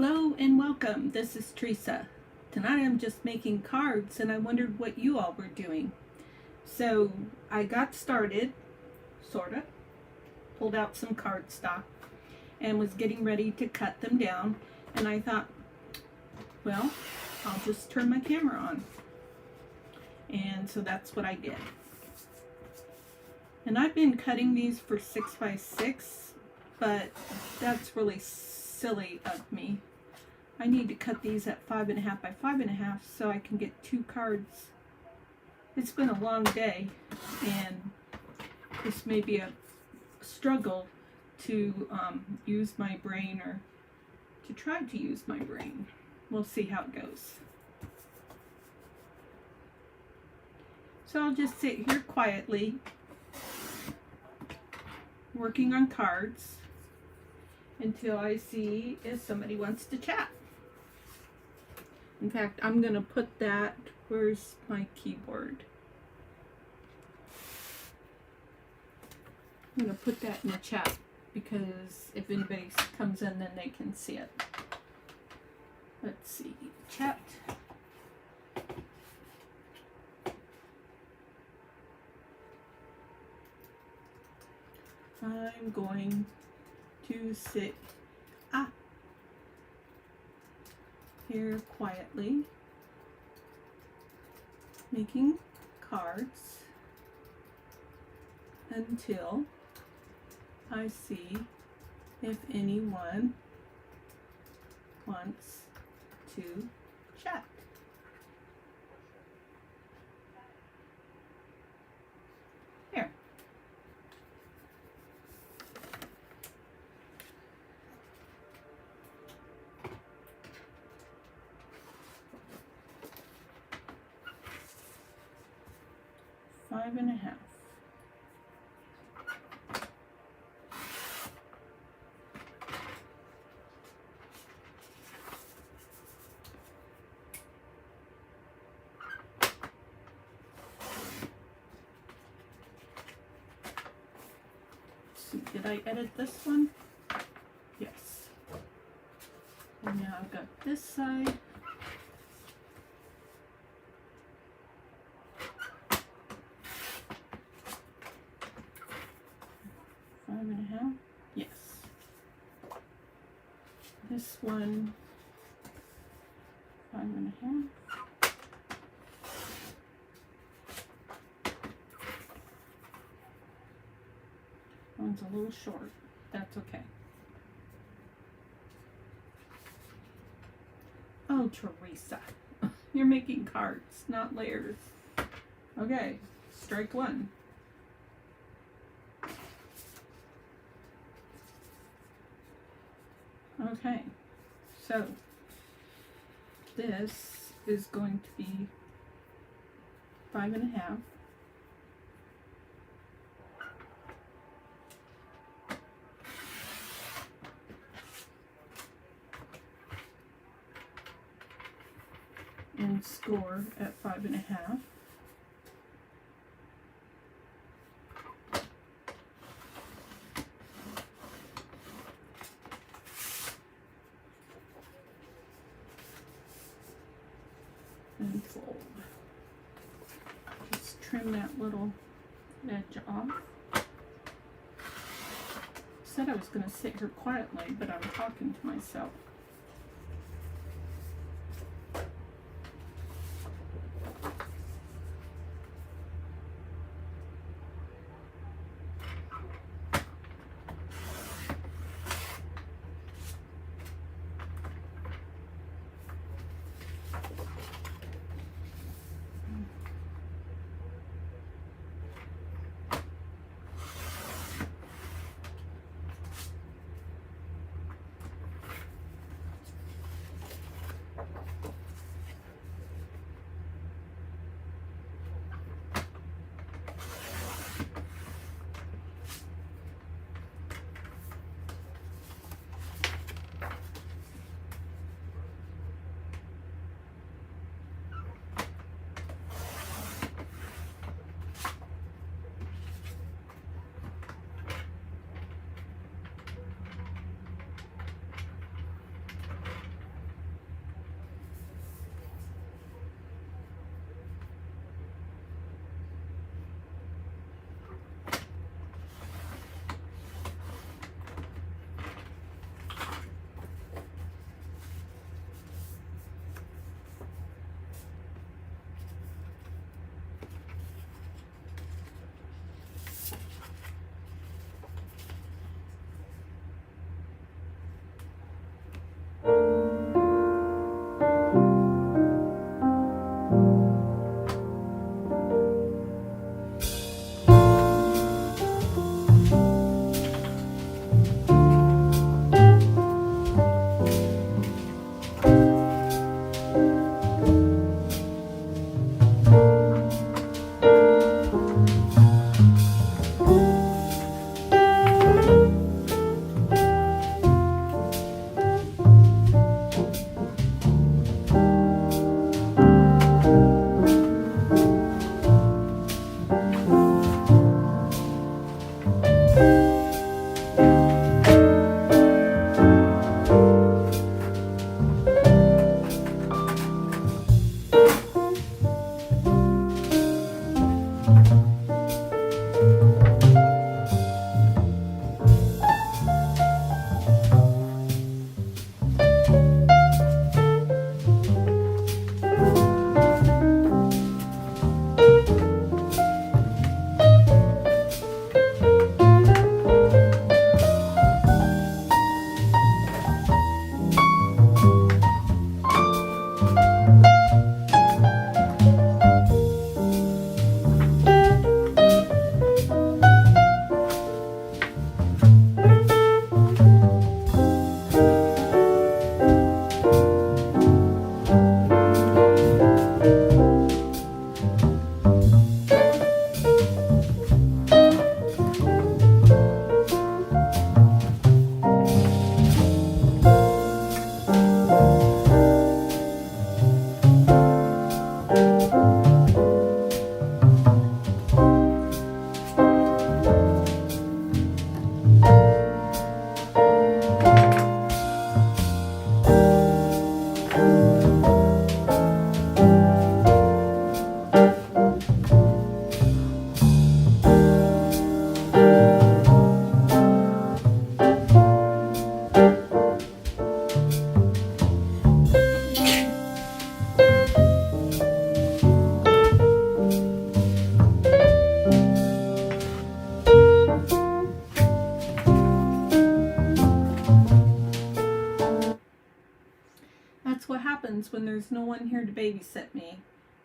Hello and welcome. This is Theresa. Tonight I'm just making cards and I wondered what you all were doing. So I got started, sorta, pulled out some cardstock and was getting ready to cut them down, and I thought, well, I'll just turn my camera on. And so that's what I did. And I've been cutting these for 6x6, but that's really silly of me. I need to cut these at 5.5 by 5.5 so I can get 2 cards. It's been a long day, and this may be a struggle to use my brain, or to try to use my brain. We'll see how it goes. So I'll just sit here quietly working on cards until I see if somebody wants to chat. In fact, I'm going to put that, where's my keyboard? I'm going to put that in the chat, because if anybody comes in, then they can see it. Let's see, chat. I'm going to sit here quietly, making cards until I see if anyone wants to chat. Here. Five and a half. Did I edit this one? Yes. And now I've got this side. Five and a half? Yes. This one, 5.5. One's a little short. That's okay. Oh, Theresa. You're making cards, not layers. Okay, strike one. Okay, so this is going to be 5.5. And score at 5.5. And fold. Just trim that little edge off. Said I was going to sit here quietly, but I'm talking to myself. that's what happens when there's no one here to babysit me,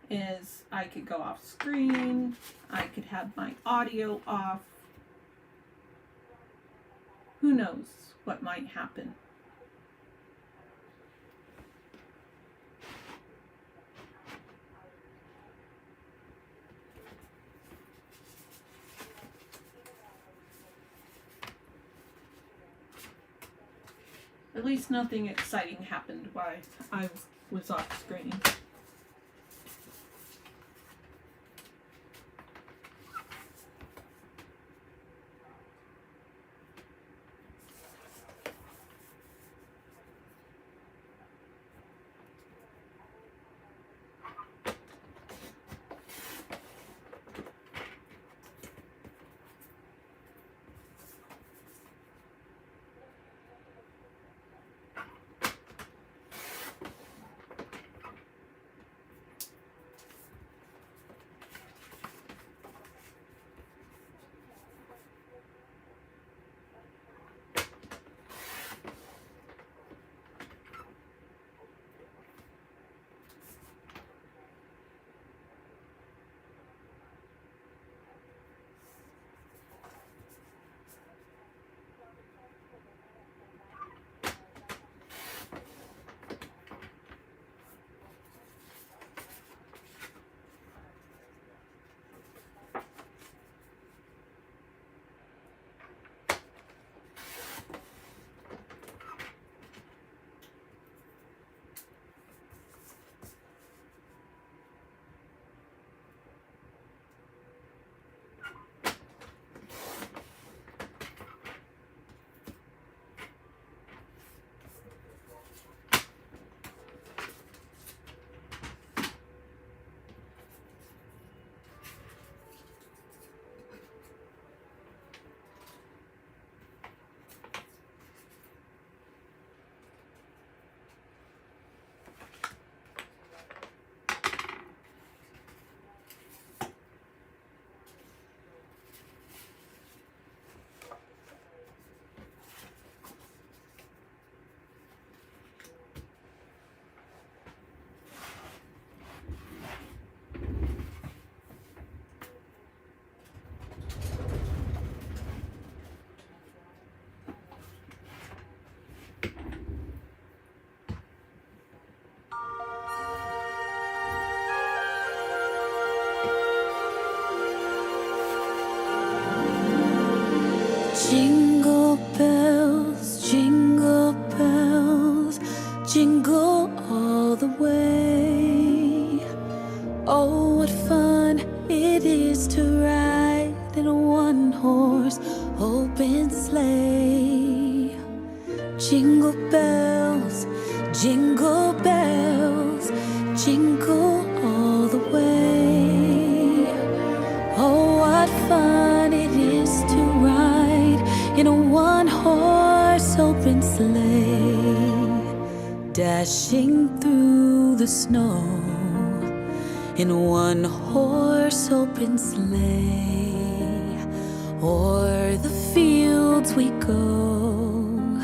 is I could go off screen, I could have my audio off. Who knows what might happen? At least nothing exciting happened while I was off screen. Jingle bells, jingle all the way. Oh, what fun it is to ride in a one-horse open sleigh. Jingle bells, jingle all the way. Oh, what fun it is to ride in a one-horse open sleigh, dashing through the snow in a one-horse open sleigh. O'er the fields we go,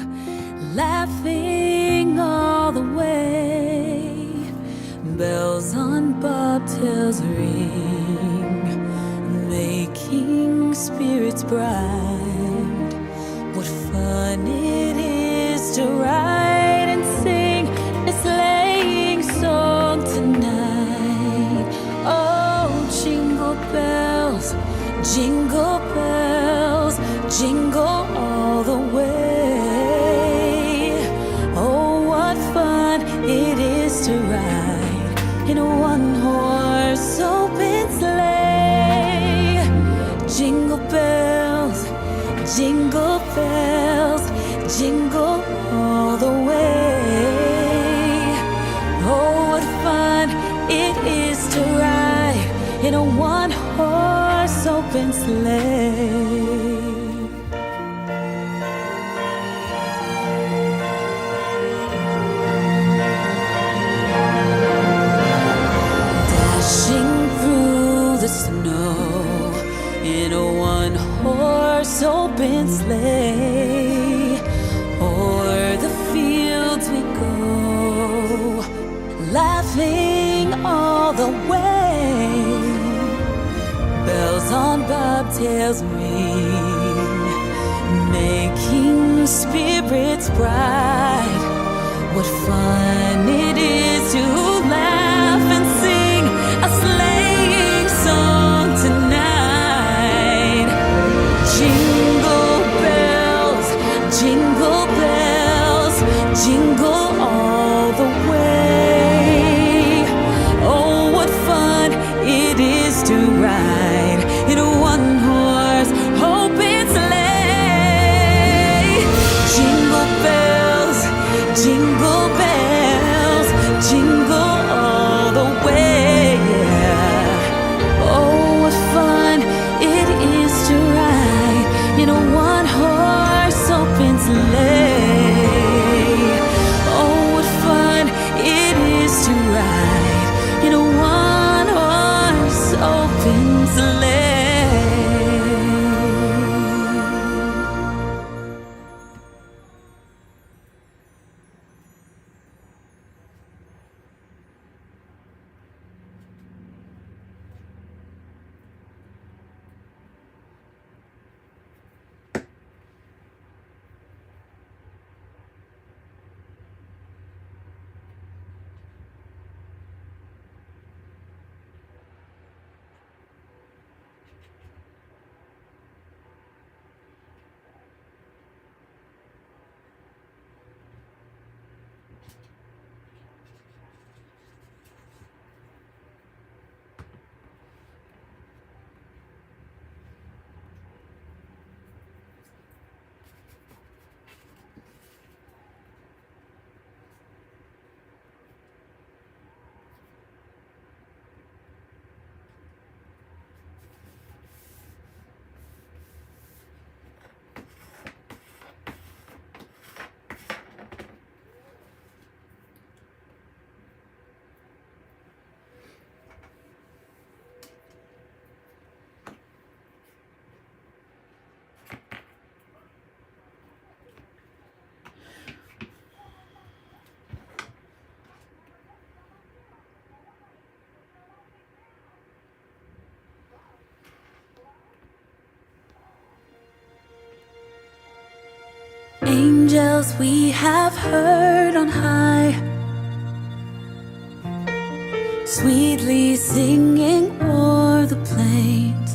laughing all the way. Bells on bobtails ring, making spirits bright. What fun it is to ride and sing a sleighing song tonight. Oh, jingle bells, jingle all the way. Oh, what fun it is to ride in a one-horse open sleigh. Jingle bells, jingle all the way. Oh, what fun it is to ride in a one-horse open sleigh. Dashing through the snow in a one-horse open sleigh. angels ring, making spirits bright. What fun it is to laugh and sing a sleighing song tonight. Jingle bells, jingle bells, jingle all the way. Oh, what fun it is to ride in a one-horse open sleigh. Jingle bells, jingle bells, jingle all the way. Oh, what fun it is to ride in a one-horse open sleigh. Oh, what fun it is to ride in a one-horse open sleigh. Angels we have heard on high, sweetly singing o'er the plains,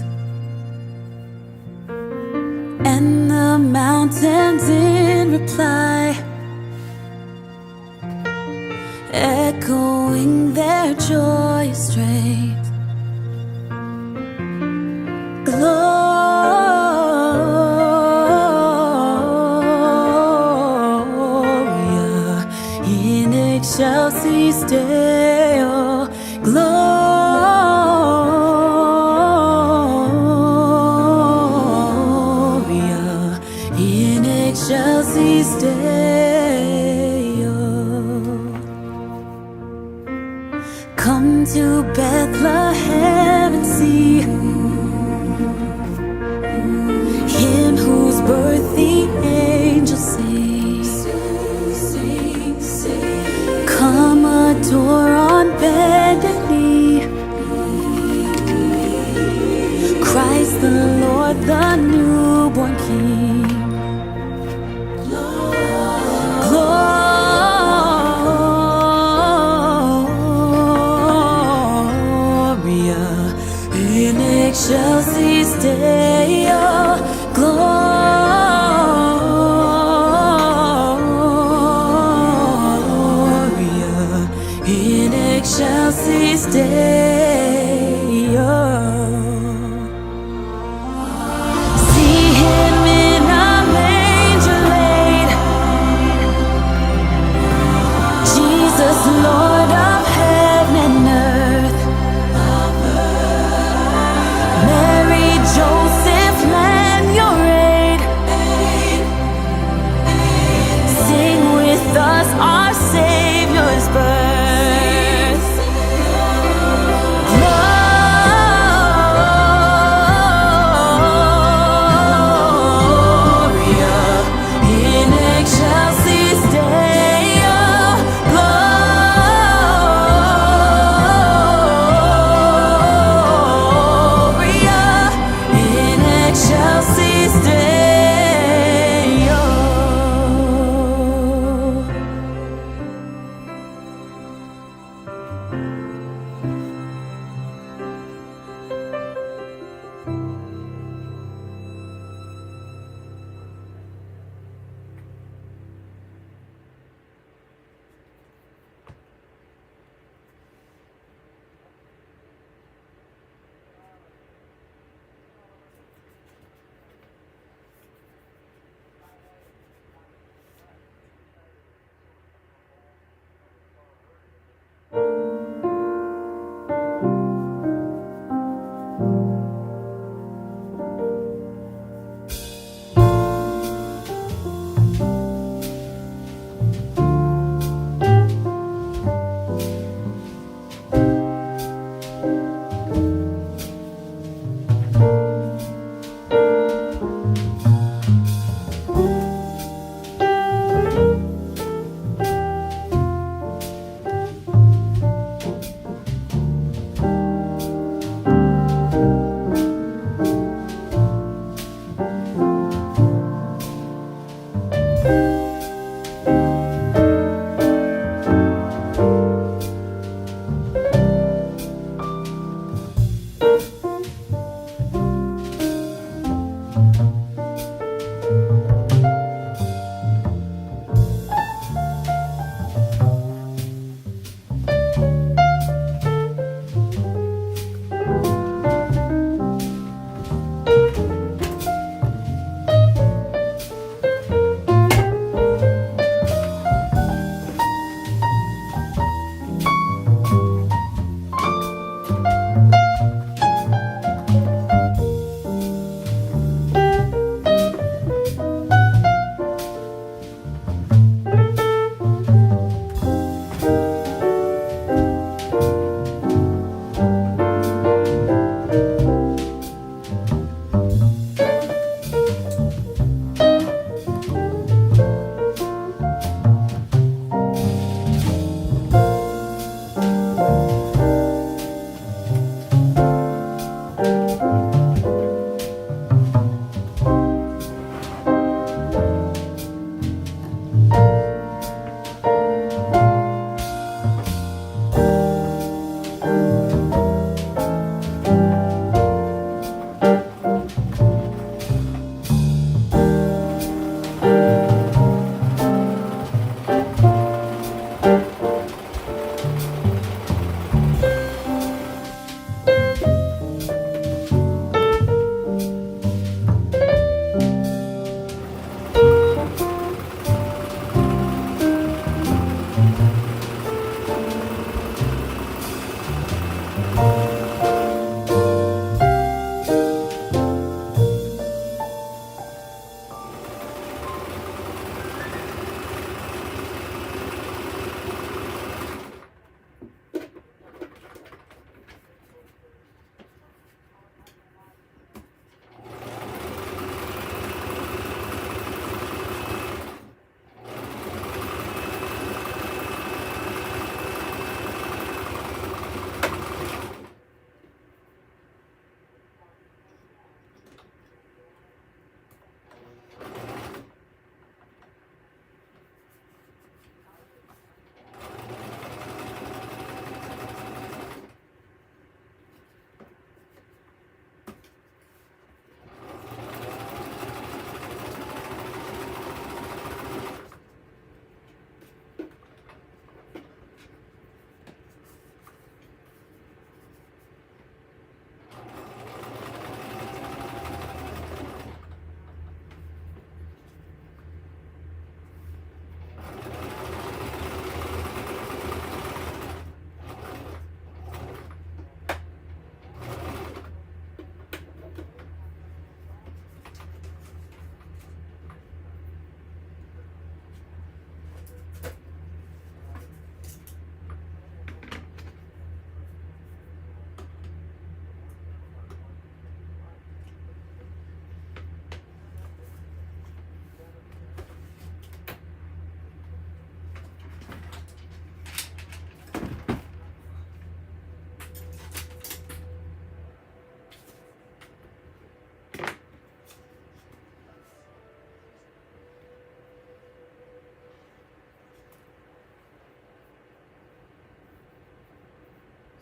and the mountains in reply, echoing their joyous strains. Gloria in excelsis Deo, Gloria in excelsis Deo. Come to Bethlehem and see Him whose birth the angels sing. Come adore on bended knee Christ the Lord, the newborn King. Gloria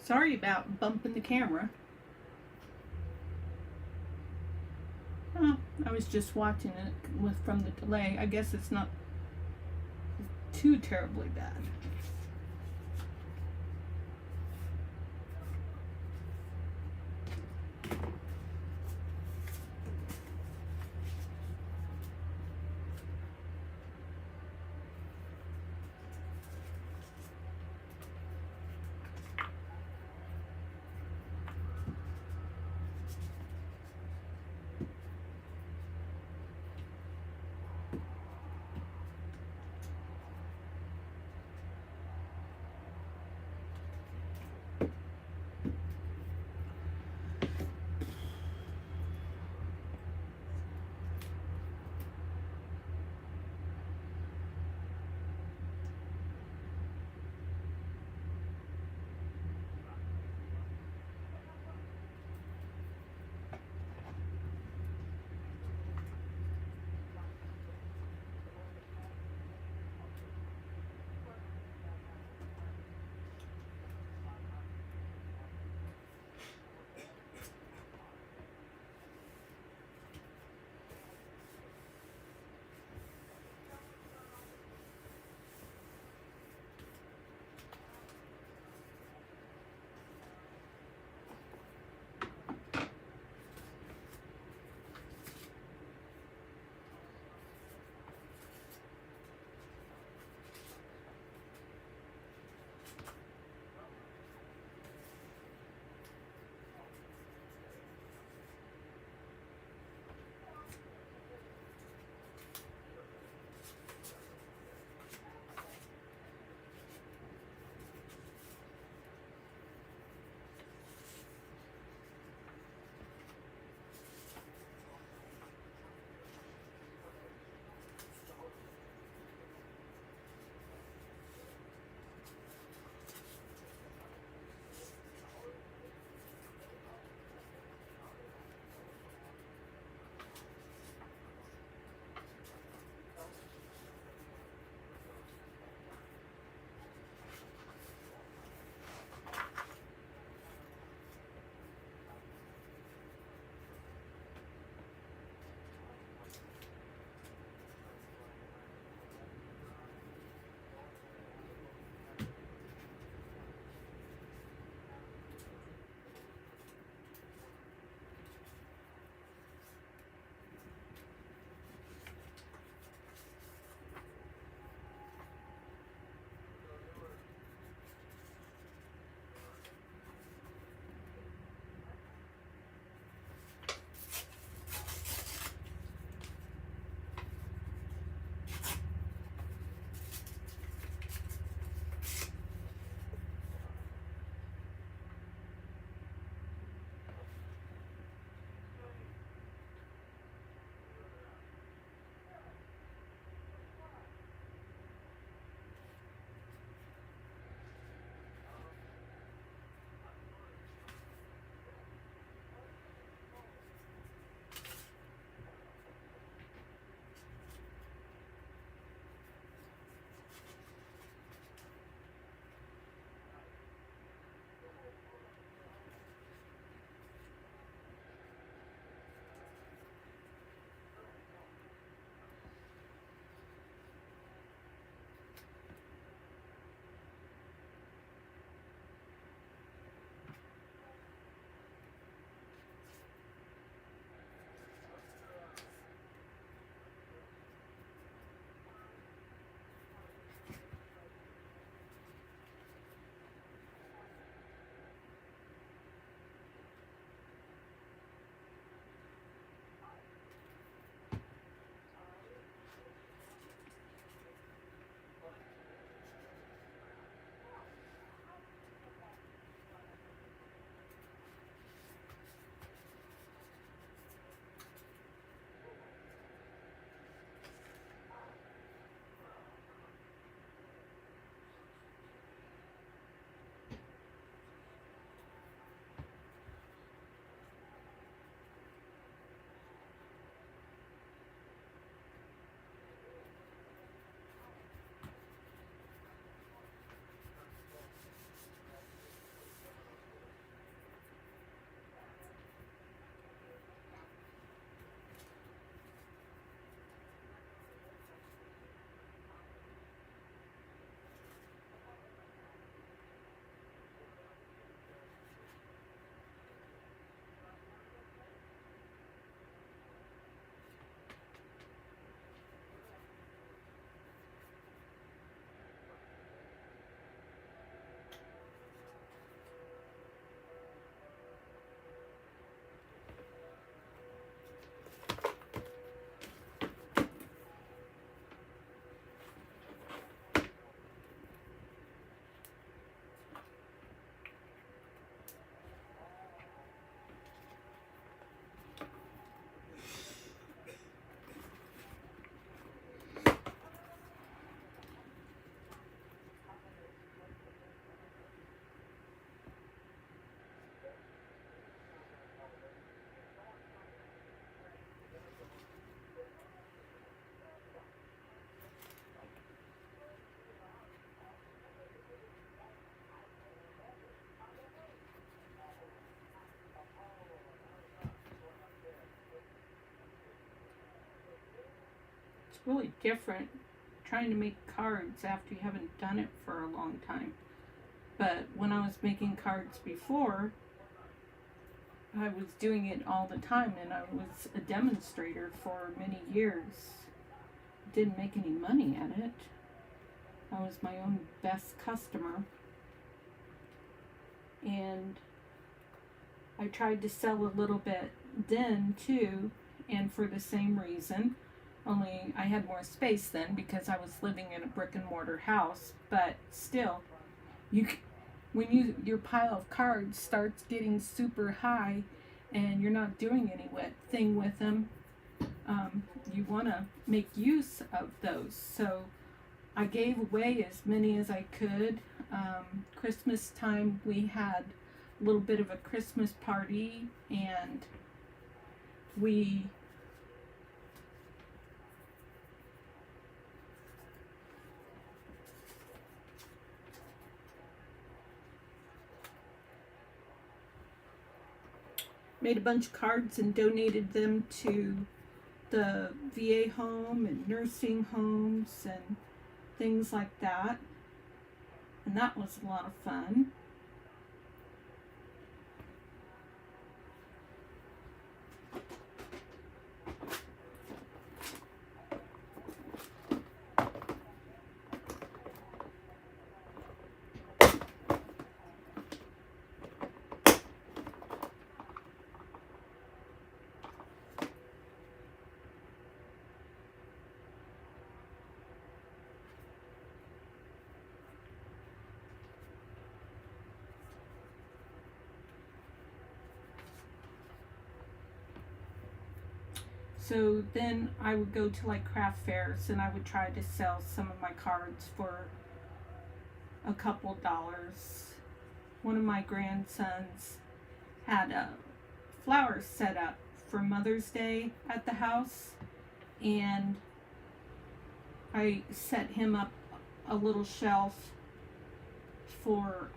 Sorry about bumping the camera. Oh, I was just watching it from the delay. I guess it's not too terribly bad. really different trying to make cards after you haven't done it for a long time. But when I was making cards before, I was doing it all the time, and I was a demonstrator for many years. Didn't make any money at it. I was my own best customer. And I tried to sell a little bit then too, and for the same reason, only I had more space then because I was living in a brick and mortar house. But still, when your pile of cards starts getting super high and you're not doing anything with them, you want to make use of those. So I gave away as many as I could. Christmas time we had a little bit of a Christmas party, and we made a bunch of cards and donated them to the VA home and nursing homes and things like that. And that was a lot of fun. So then I would go to like craft fairs and I would try to sell some of my cards for a couple dollars. One of my grandsons had a flower set up for Mother's Day at the house, and I set him up a little shelf for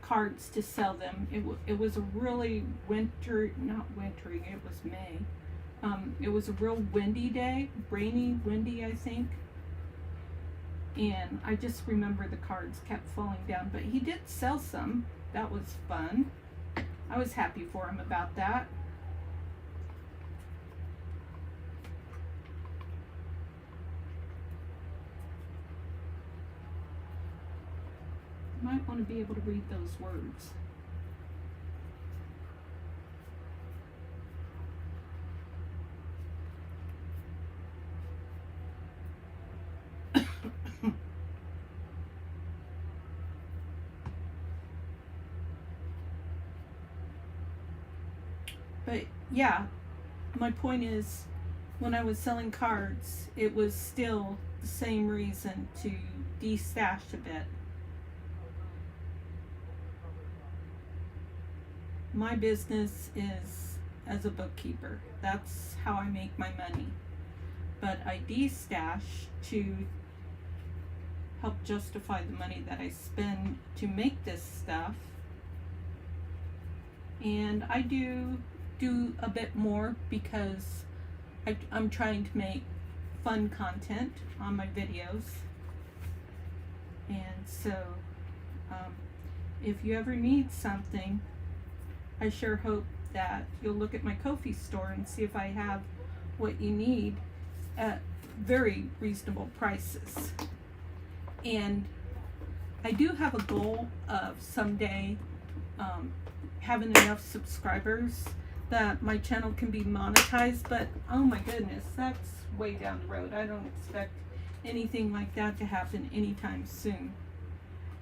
cards to sell them. It was a really not wintry, it was May. It was a real windy day, rainy, windy, I think. And I just remember the cards kept falling down, but he did sell some. That was fun. I was happy for him about that. Might want to be able to read those words. But yeah, my point is, when I was selling cards, it was still the same reason to de-stash a bit. My business is as a bookkeeper. That's how I make my money. But I de-stash to help justify the money that I spend to make this stuff. And I do a bit more because I'm trying to make fun content on my videos. And so if you ever need something, I sure hope that you'll look at my Ko-fi store and see if I have what you need at very reasonable prices. And I do have a goal of someday having enough subscribers that my channel can be monetized, but oh my goodness, that's way down the road. I don't expect anything like that to happen anytime soon.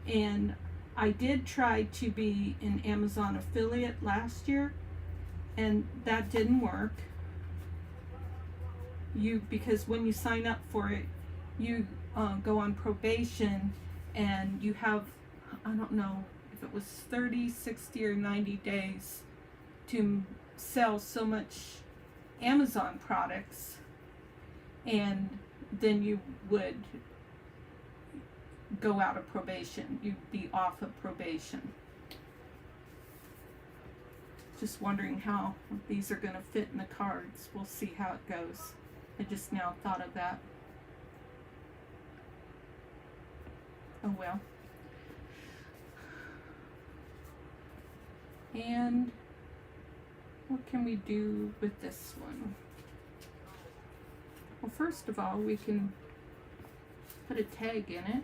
And I did try to be an Amazon affiliate last year, and that didn't work. Because when you sign up for it, you go on probation, and you have, I don't know if it was 30, 60, or 90 days to sell so much Amazon products, and then you would go out of probation. You'd be off of probation. Just wondering how these are going to fit in the cards. We'll see how it goes. I just now thought of that. Oh well. And what can we do with this one? Well, first of all, we can put a tag in it.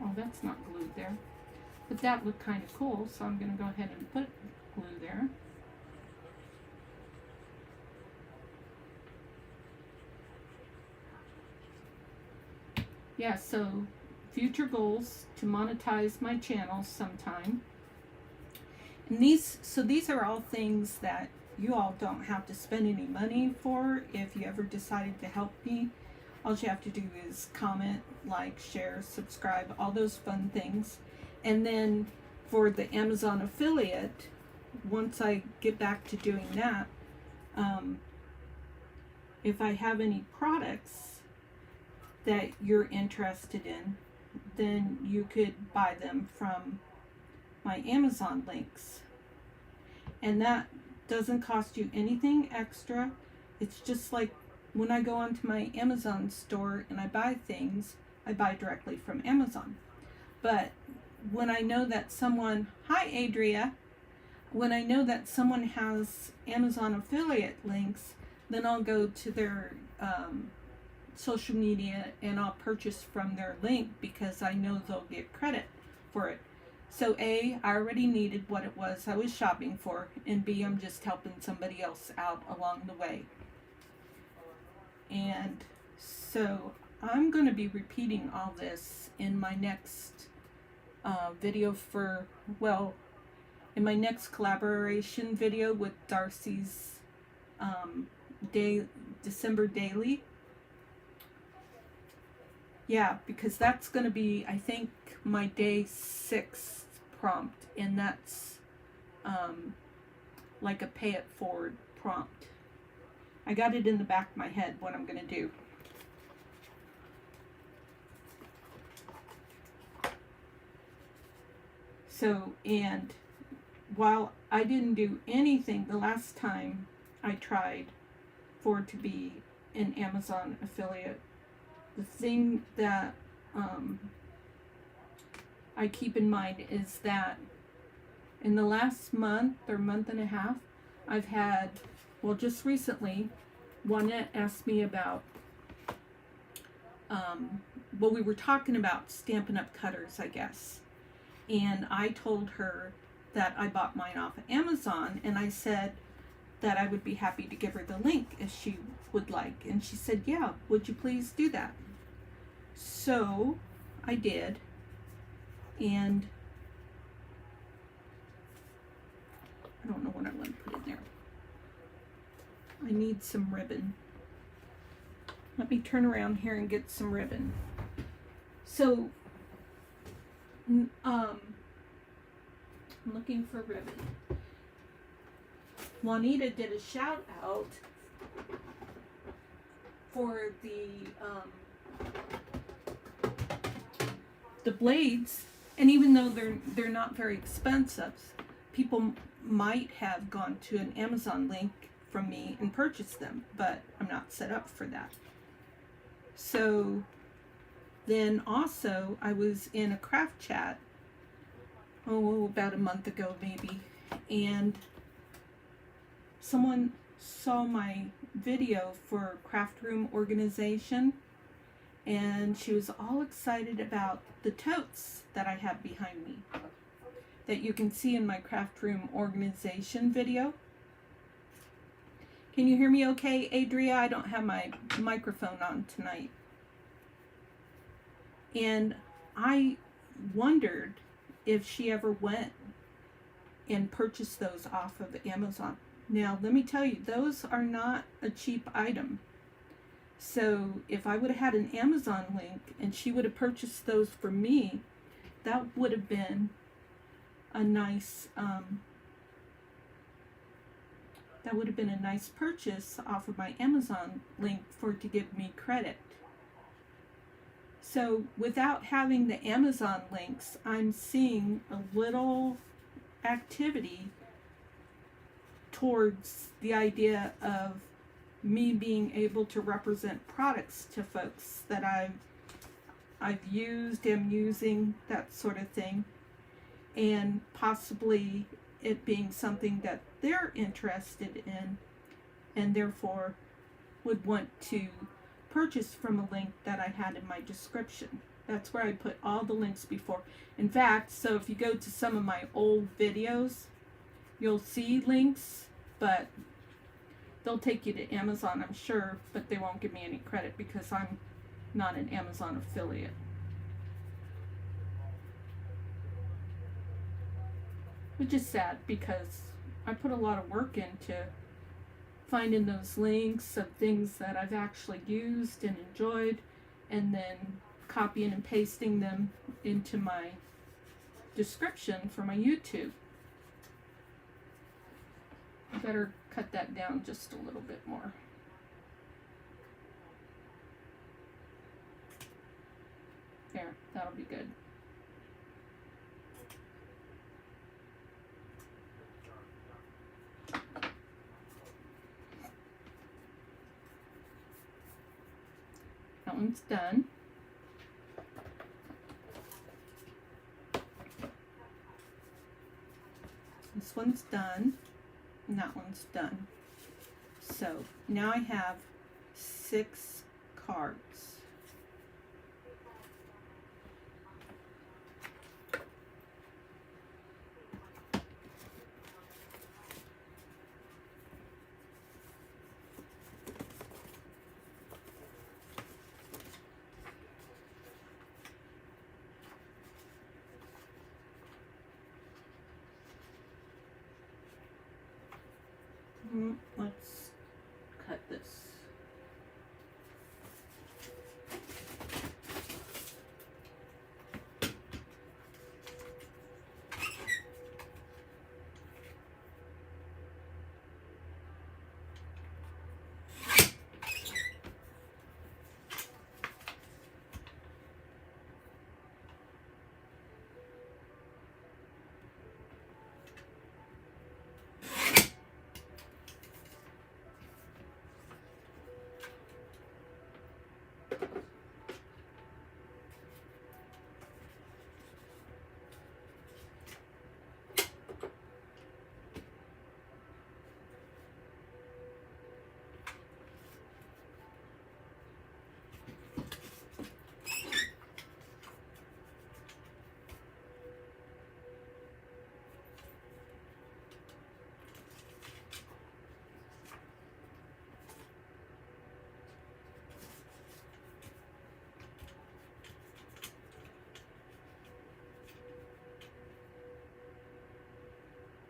Oh, that's not glued there. But that looked kind of cool, so I'm going to go ahead and put glue there. Yeah, so future goals to monetize my channel sometime. And these are all things that you all don't have to spend any money for if you ever decided to help me. All you have to do is comment, like, share, subscribe, all those fun things. And then for the Amazon affiliate, once I get back to doing that, if I have any products that you're interested in, then you could buy them from my Amazon links. And that doesn't cost you anything extra. It's just like when I go onto my Amazon store and I buy things, I buy directly from Amazon. But when I know that someone, hi Adria, when I know that someone has Amazon affiliate links, then I'll go to their social media and I'll purchase from their link because I know they'll get credit for it. So A, I already needed what it was I was shopping for, and B, I'm just helping somebody else out along the way. And so I'm going to be repeating all this in my next video for, well, in my next collaboration video with Darcy's December daily. Yeah, because that's going to be, I think, my day 6 prompt, and that's like a pay it forward prompt. I got it in the back of my head what I'm going to do. So, and while I didn't do anything the last time I tried for it to be an Amazon affiliate, the thing that I keep in mind is that in the last month or month and a half, I've had, well, just recently, one asked me about, well, we were talking about Stampin' Up! Cutters, I guess. And I told her that I bought mine off of Amazon, and I said that I would be happy to give her the link if she would like. And she said, yeah, would you please do that? So I did. And I don't know what I want to put in there. I need some ribbon. Let me turn around here and get some ribbon. So, I'm looking for ribbon. Juanita did a shout out for the blades, and even though they're not very expensive, people might have gone to an Amazon link from me and purchased them, but I'm not set up for that. So then also I was in a craft chat, about a month ago maybe, and someone saw my video for craft room organization, and she was all excited about the totes that I have behind me that you can see in my craft room organization video. Can you hear me okay, Adria? I don't have my microphone on tonight. And I wondered if she ever went and purchased those off of Amazon. Now, let me tell you, those are not a cheap item. So if I would have had an Amazon link and she would have purchased those for me, that would have been a nice purchase off of my Amazon link for it to give me credit. So without having the Amazon links, I'm seeing a little activity towards the idea of me being able to represent products to folks that I've used, am using, that sort of thing, and possibly it being something that they're interested in and therefore would want to purchase from a link that I had in my description. That's where I put all the links before. In fact, so if you go to some of my old videos, you'll see links, but they'll take you to Amazon, I'm sure, but they won't give me any credit because I'm not an Amazon affiliate. Which is sad because I put a lot of work into finding those links of things that I've actually used and enjoyed, and then copying and pasting them into my description for my YouTube. I better cut that down just a little bit more. There, that'll be good. That one's done. This one's done. And that one's done. So now I have 6 cards. Let's cut this.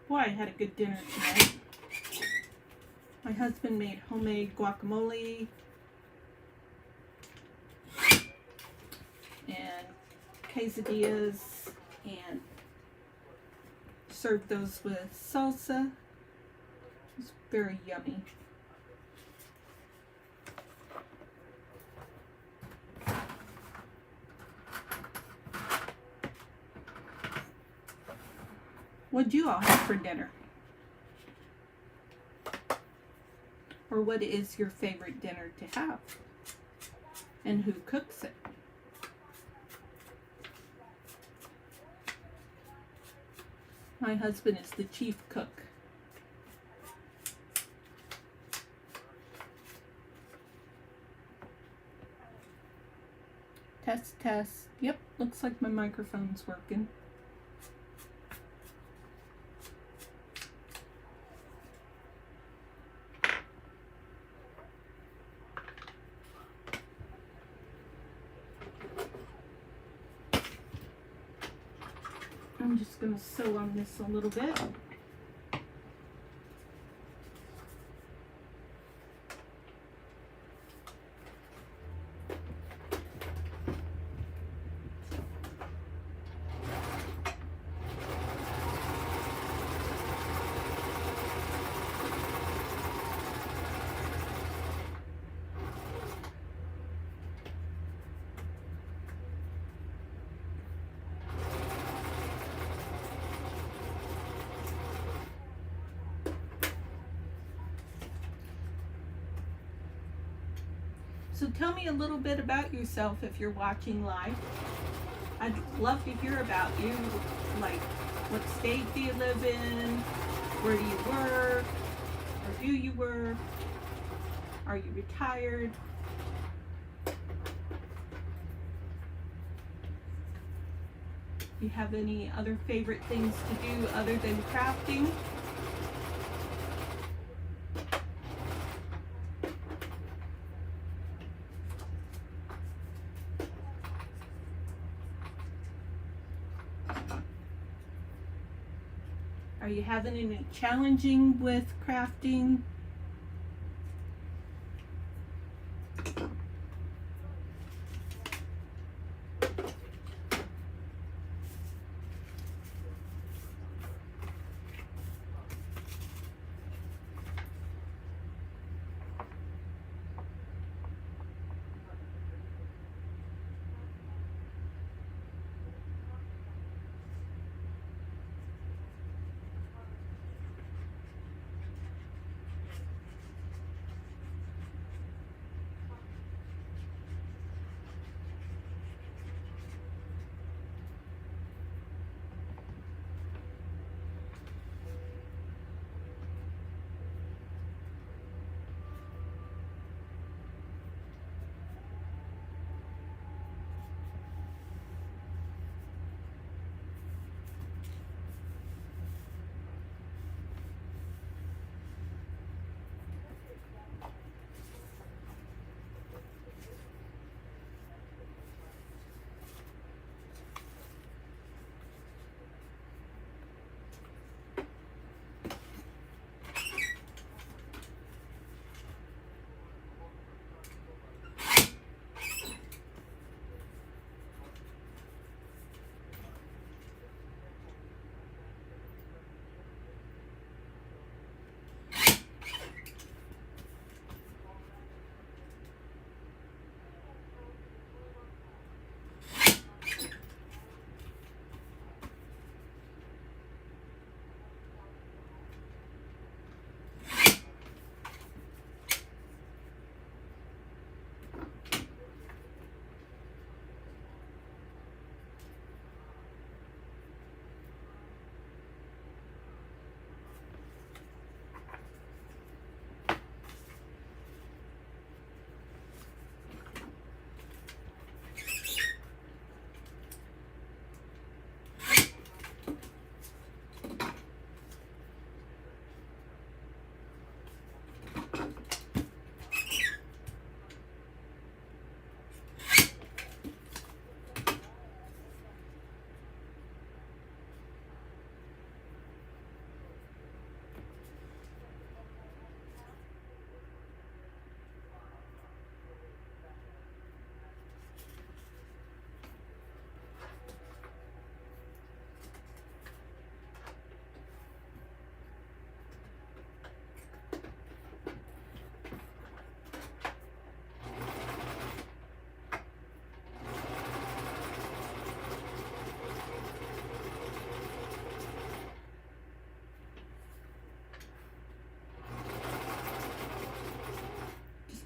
Boy, I had a good dinner tonight. My husband made homemade guacamole and quesadillas and served those with salsa. It was very yummy. What'd you all have for dinner? Or what is your favorite dinner to have? And who cooks it? My husband is the chief cook. Test, test. Yep, looks like my microphone's working. I'm just going to sew on this a little bit. So tell me a little bit about yourself if you're watching live. I'd love to hear about you. Like, what state do you live in? Where do you work? Or do you work? Are you retired? Do you have any other favorite things to do other than crafting? Are you having any challenging with crafting?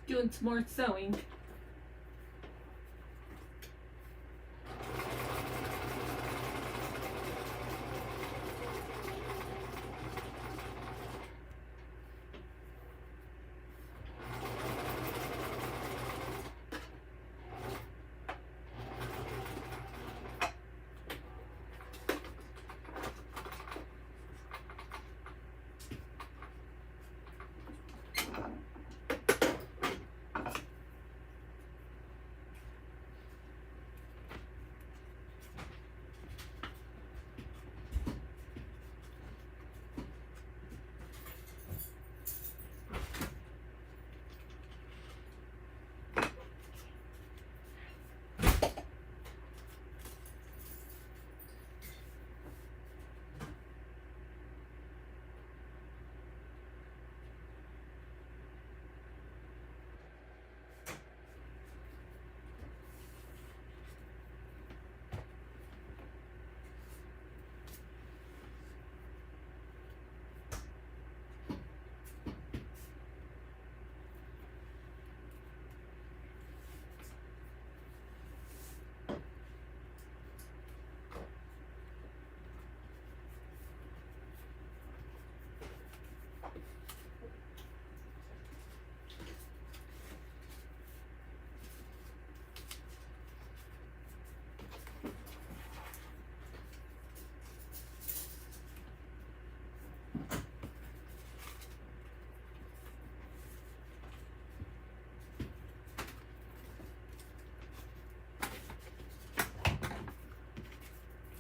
Doing some more sewing.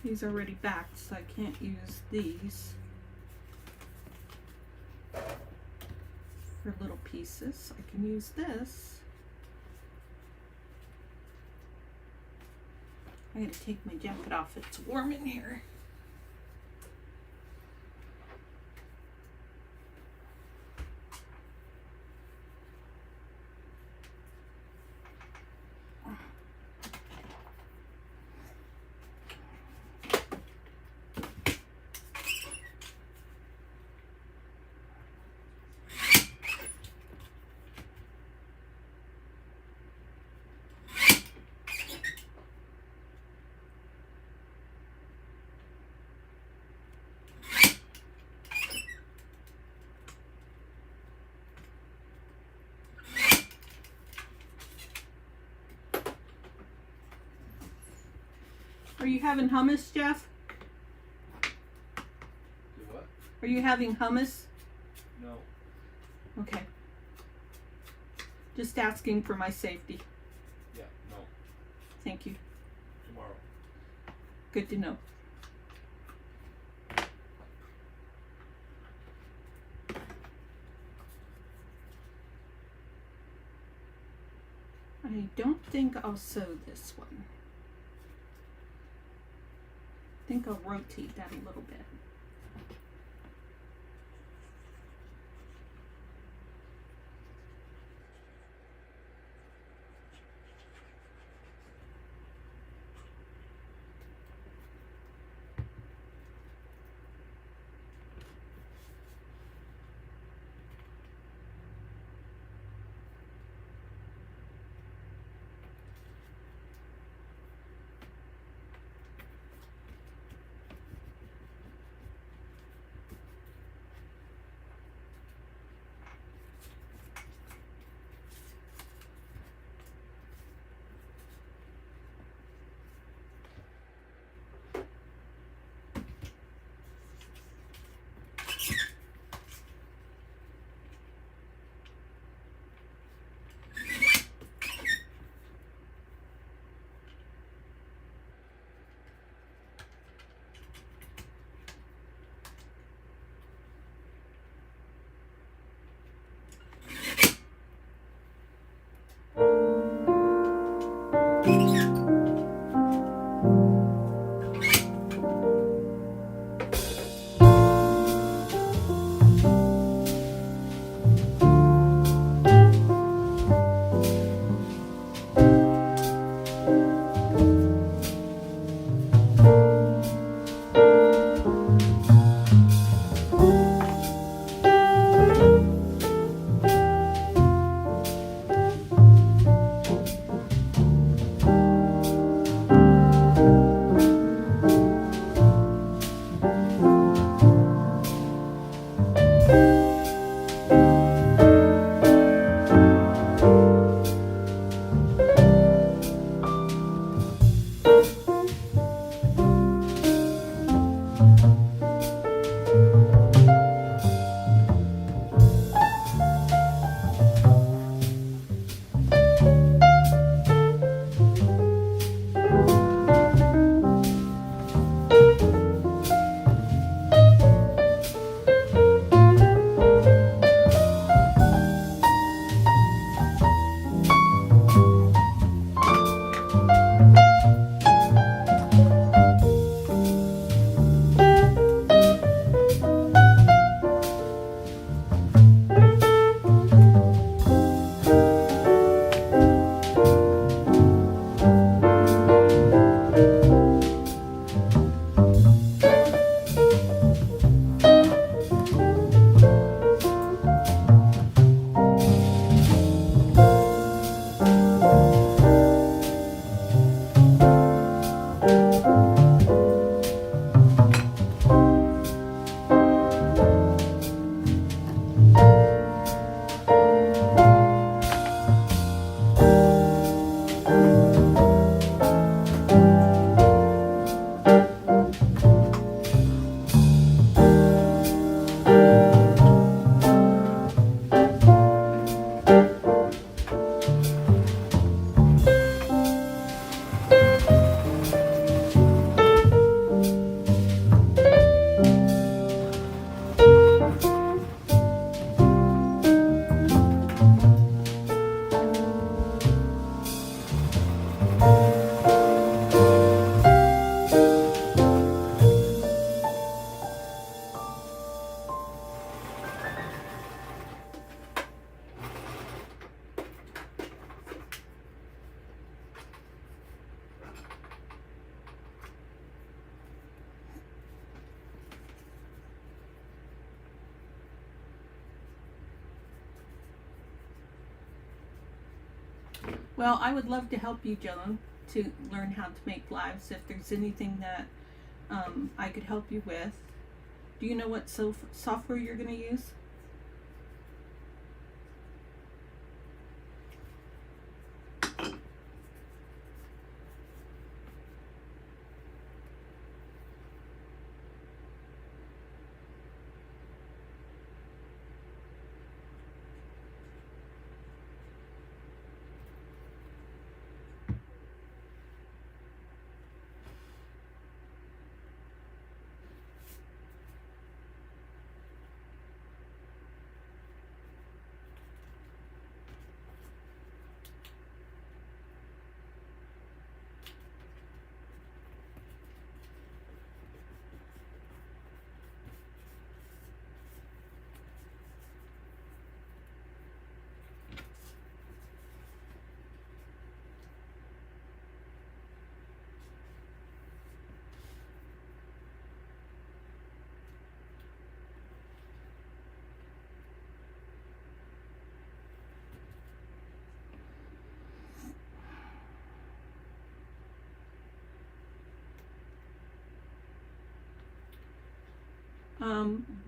These are already backed, so I can't use these for little pieces. I can use this. I gotta take my jacket off. It's warm in here. Are you having hummus, Jeff? Do what? Are you having hummus? No. Okay. Just asking for my safety. Yeah, no. Thank you. Tomorrow. Good to know. I don't think I'll sew this one. I think I'll rotate that a little bit. Well, I would love to help you, Joan, to learn how to make lives. If there's anything that I could help you with. Do you know what software you're going to use?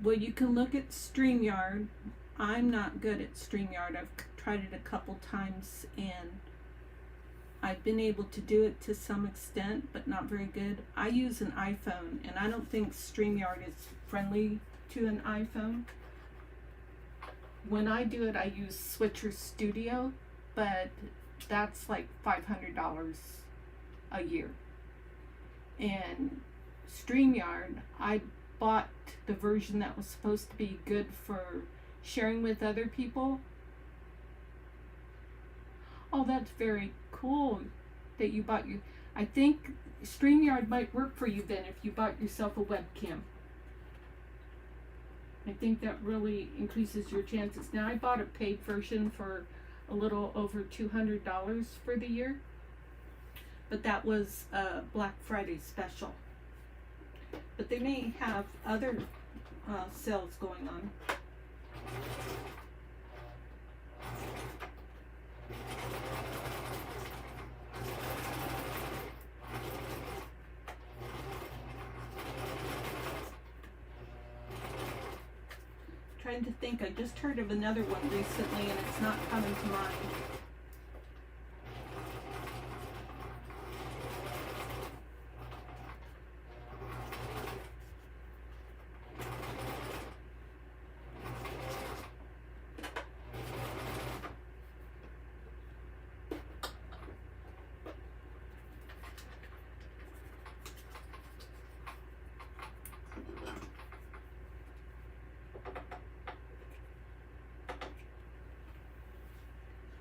Well, you can look at StreamYard. I'm not good at StreamYard. I've tried it a couple times and I've been able to do it to some extent, but not very good. I use an iPhone and I don't think StreamYard is friendly to an iPhone. When I do it, I use Switcher Studio, but that's like $500 a year. And StreamYard, I bought the version that was supposed to be good for sharing with other people. Oh, that's very cool that you bought your... I think StreamYard might work for you then if you bought yourself a webcam. I think that really increases your chances. Now, I bought a paid version for a little over $200 for the year, but that was a Black Friday special. But they may have other sales going on. Trying to think, I just heard of another one recently and it's not coming to mind.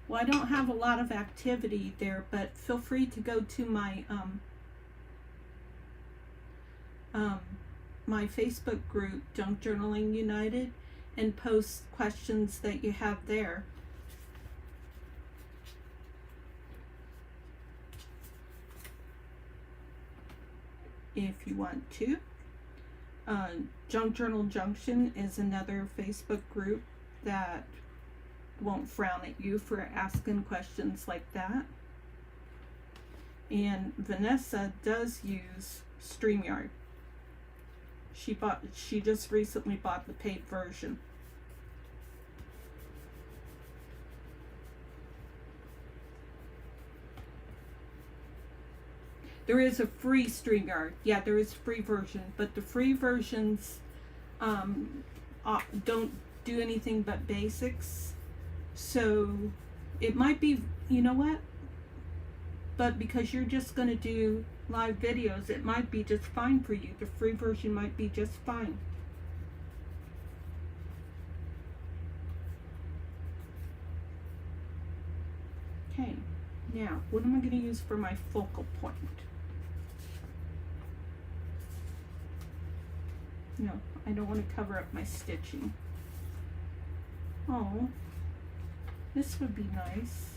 Well, I don't have a lot of activity there, but feel free to go to my my Facebook group, Junk Journaling United, and post questions that you have there. If you want to. Junk Journal Junction is another Facebook group that won't frown at you for asking questions like that. And Vanessa does use StreamYard. She just recently bought the paid version. There is a free StreamYard. Yeah, there is a free version, but the free versions don't do anything but basics. So it might be, you know what? But because you're just going to do live videos, it might be just fine for you. The free version might be just fine. Okay, now what am I going to use for my focal point? No, I don't want to cover up my stitching. Oh, this would be nice.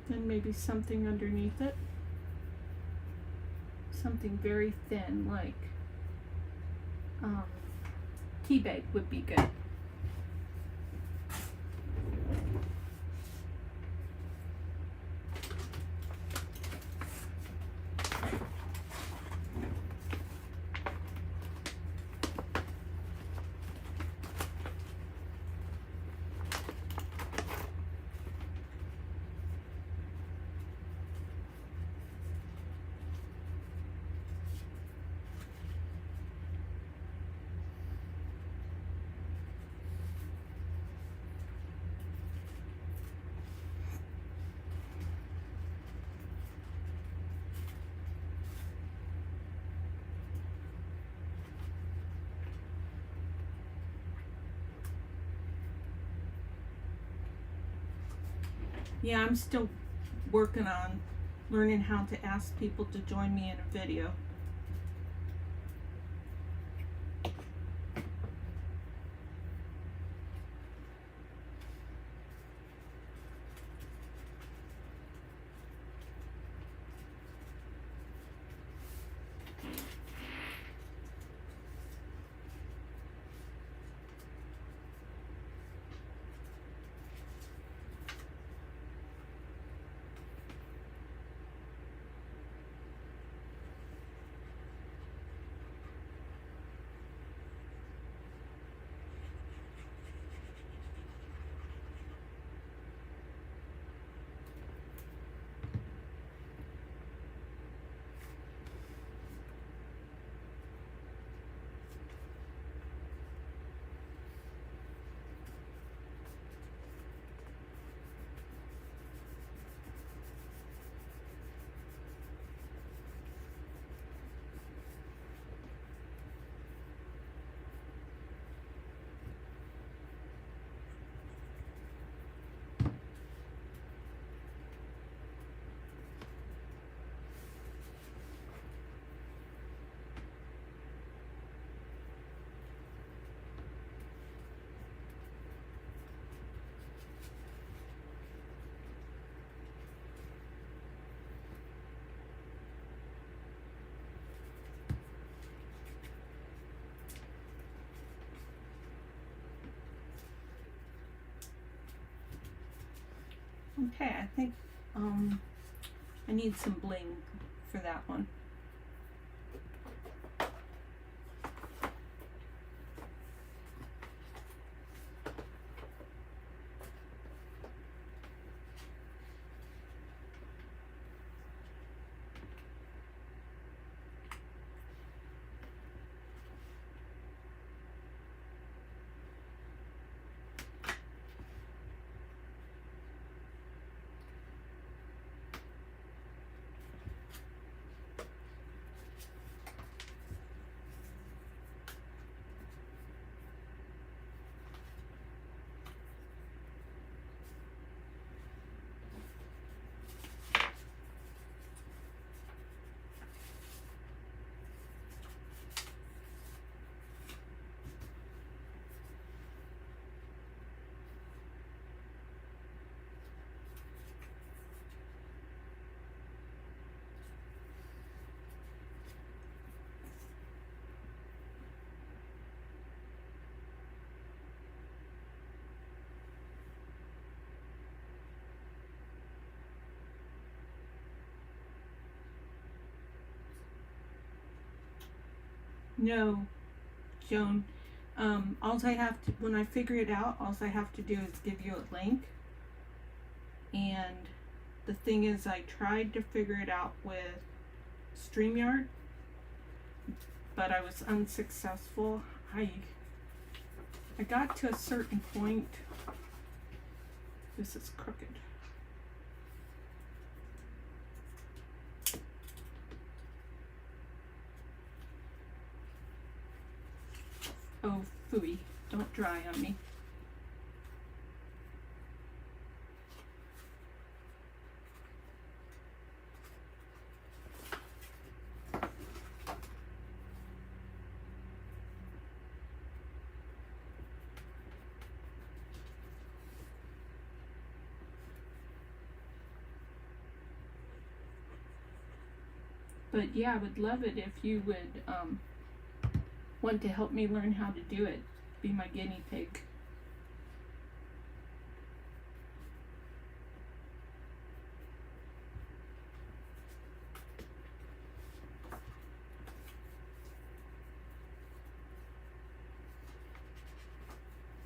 Then maybe something underneath it. Something very thin, like tea bag would be good. Yeah, I'm still working on learning how to ask people to join me in a video. Okay, I think I need some bling for that one. No, Joan. All I have to, when I figure it out, all I have to do is give you a link. And the thing is, I tried to figure it out with StreamYard, but I was unsuccessful. I got to a certain point. This is crooked. Oh, phooey. Don't dry on me. But yeah, I would love it if you would want to help me learn how to do it. Be my guinea pig.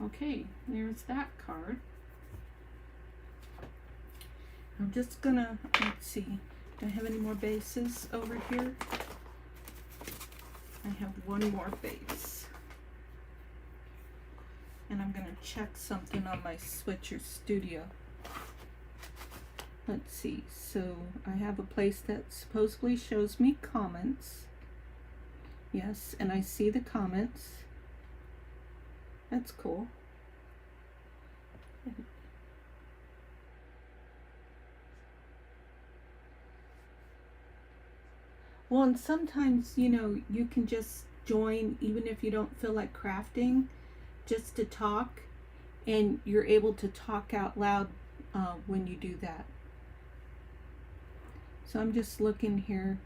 Okay, there's that card. I'm just gonna, let's see, do I have any more bases over here? I have one more base. And I'm gonna check something on my Switcher Studio. Let's see, so I have a place that supposedly shows me comments. Yes, and I see the comments. That's cool. Well, and sometimes, you know, you can just join even if you don't feel like crafting, just to talk, and you're able to talk out loud when you do that. So I'm just looking here.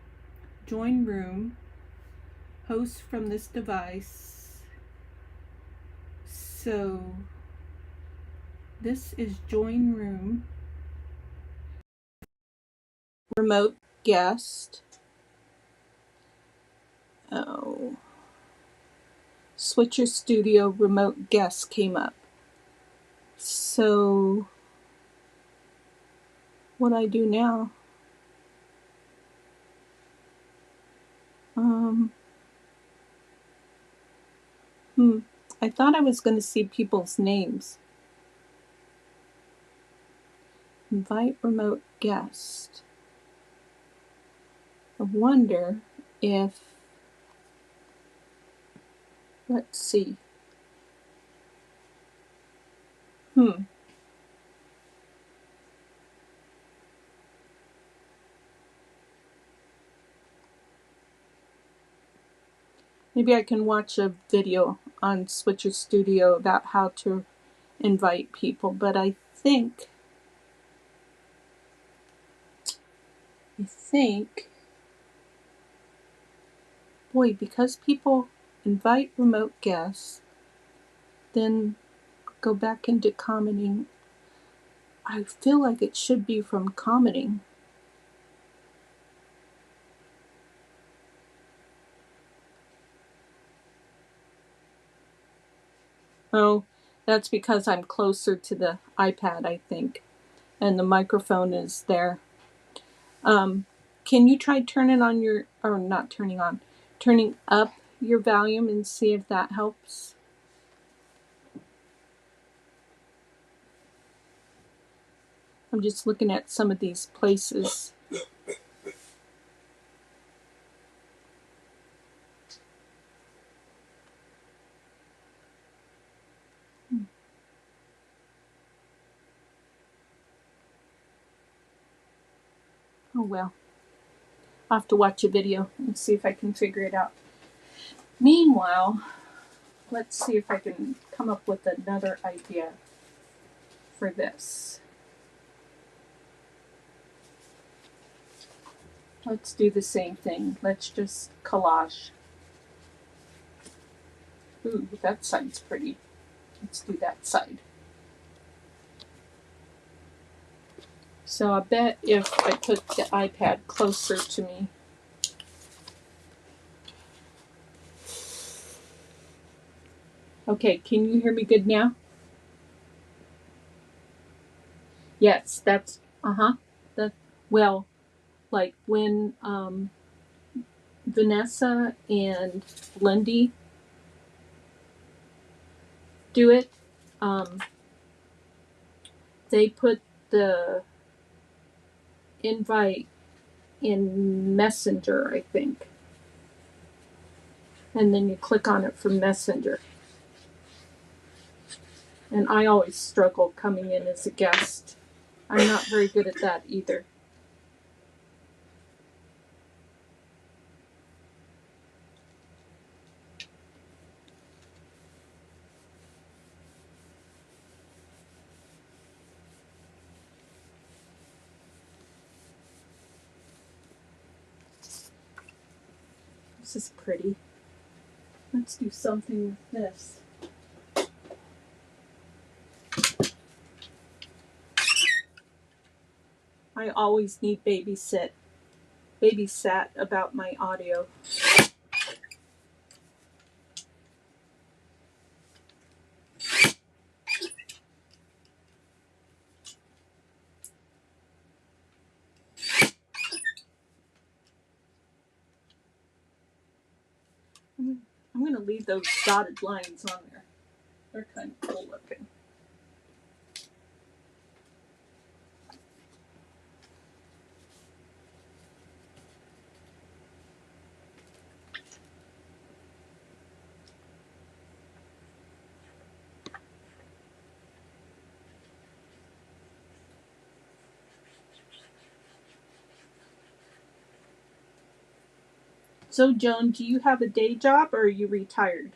Join room. Host from this device. So this is join room. Remote guest. Oh. Switcher Studio remote guest came up. So what I do now? I thought I was going to see people's names. Invite remote guest. I wonder if, let's see. Maybe I can watch a video on Switcher Studio about how to invite people, but I think, boy, because people invite remote guests, then go back into commenting, I feel like it should be from commenting. Oh, that's because I'm closer to the iPad, I think, and the microphone is there. Can you try turning on your, or not turning on, turning up your volume and see if that helps? I'm just looking at some of these places. Oh well. I'll have to watch a video and see if I can figure it out. Meanwhile, let's see if I can come up with another idea for this. Let's do the same thing. Let's just collage. Ooh, that side's pretty. Let's do that side. So I bet if I put the iPad closer to me, okay, can you hear me good now? Yes, that's, that, well, like when Vanessa and Lindy do it, they put the invite in Messenger, I think. And then you click on it from Messenger. And I always struggle coming in as a guest. I'm not very good at that either. This is pretty. Let's do something with this. I always need babysat about my audio. I'm going to leave those dotted lines on there. They're kind of cool looking. So, Joan, do you have a day job or are you retired?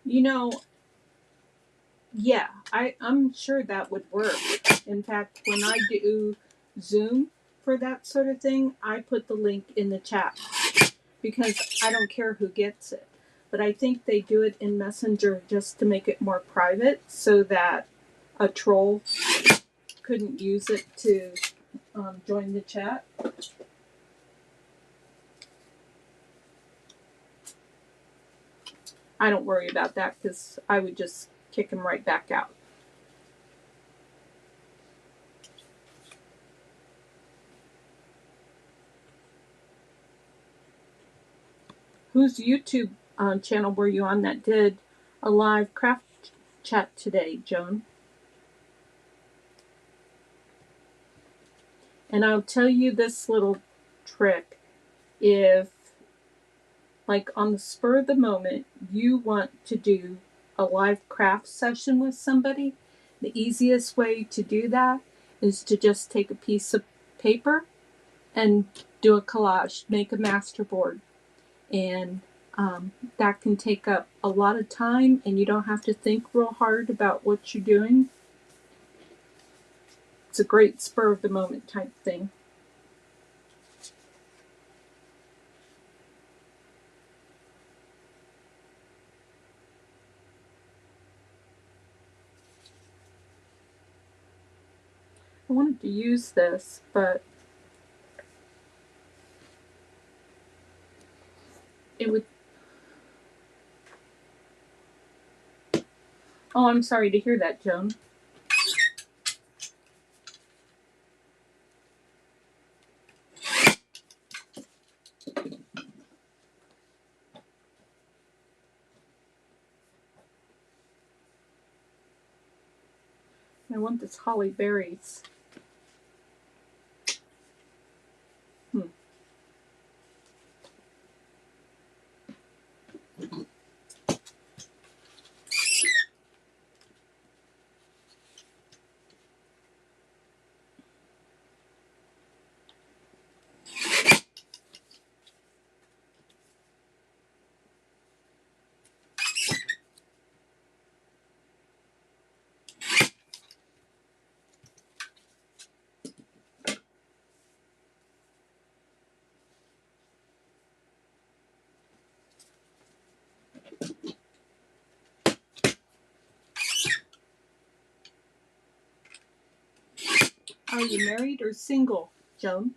You know, yeah, I'm sure that would work. In fact, when I do Zoom for that sort of thing, I put the link in the chat because I don't care who gets it. But I think they do it in Messenger just to make it more private so that a troll couldn't use it to join the chat. I don't worry about that because I would just kick him right back out. Whose YouTube channel were you on that did a live craft chat today, Joan? And I'll tell you this little trick. If, like, on the spur of the moment, you want to do a live craft session with somebody, the easiest way to do that is to just take a piece of paper and do a collage, make a master board. And that can take up a lot of time and you don't have to think real hard about what you're doing. It's a great spur of the moment type thing. I wanted to use this, but it would... Oh, I'm sorry to hear that, Joan. I want this holly berries. Are you married or single, Joan?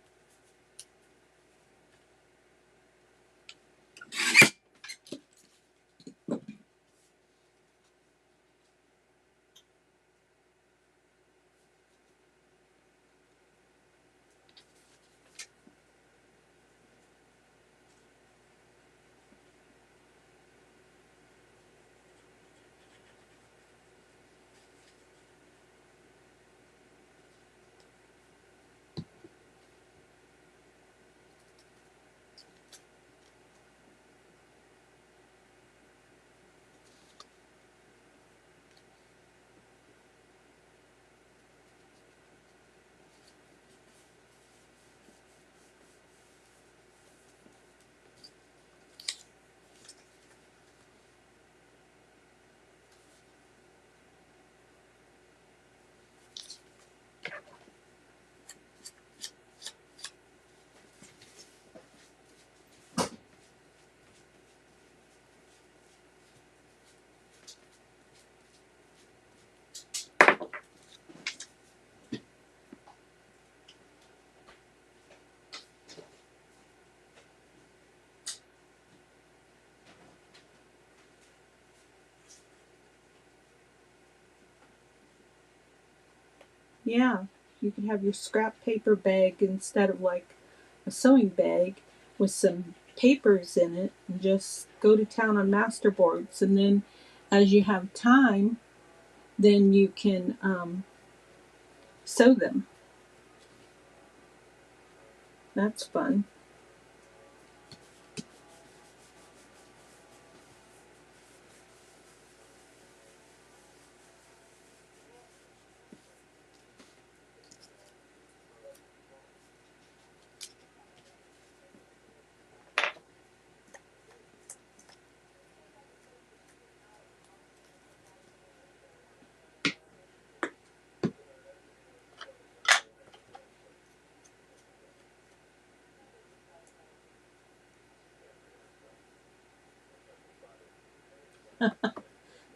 Yeah, you could have your scrap paper bag instead of like a sewing bag with some papers in it and just go to town on masterboards. And then as you have time, then you can sew them. That's fun.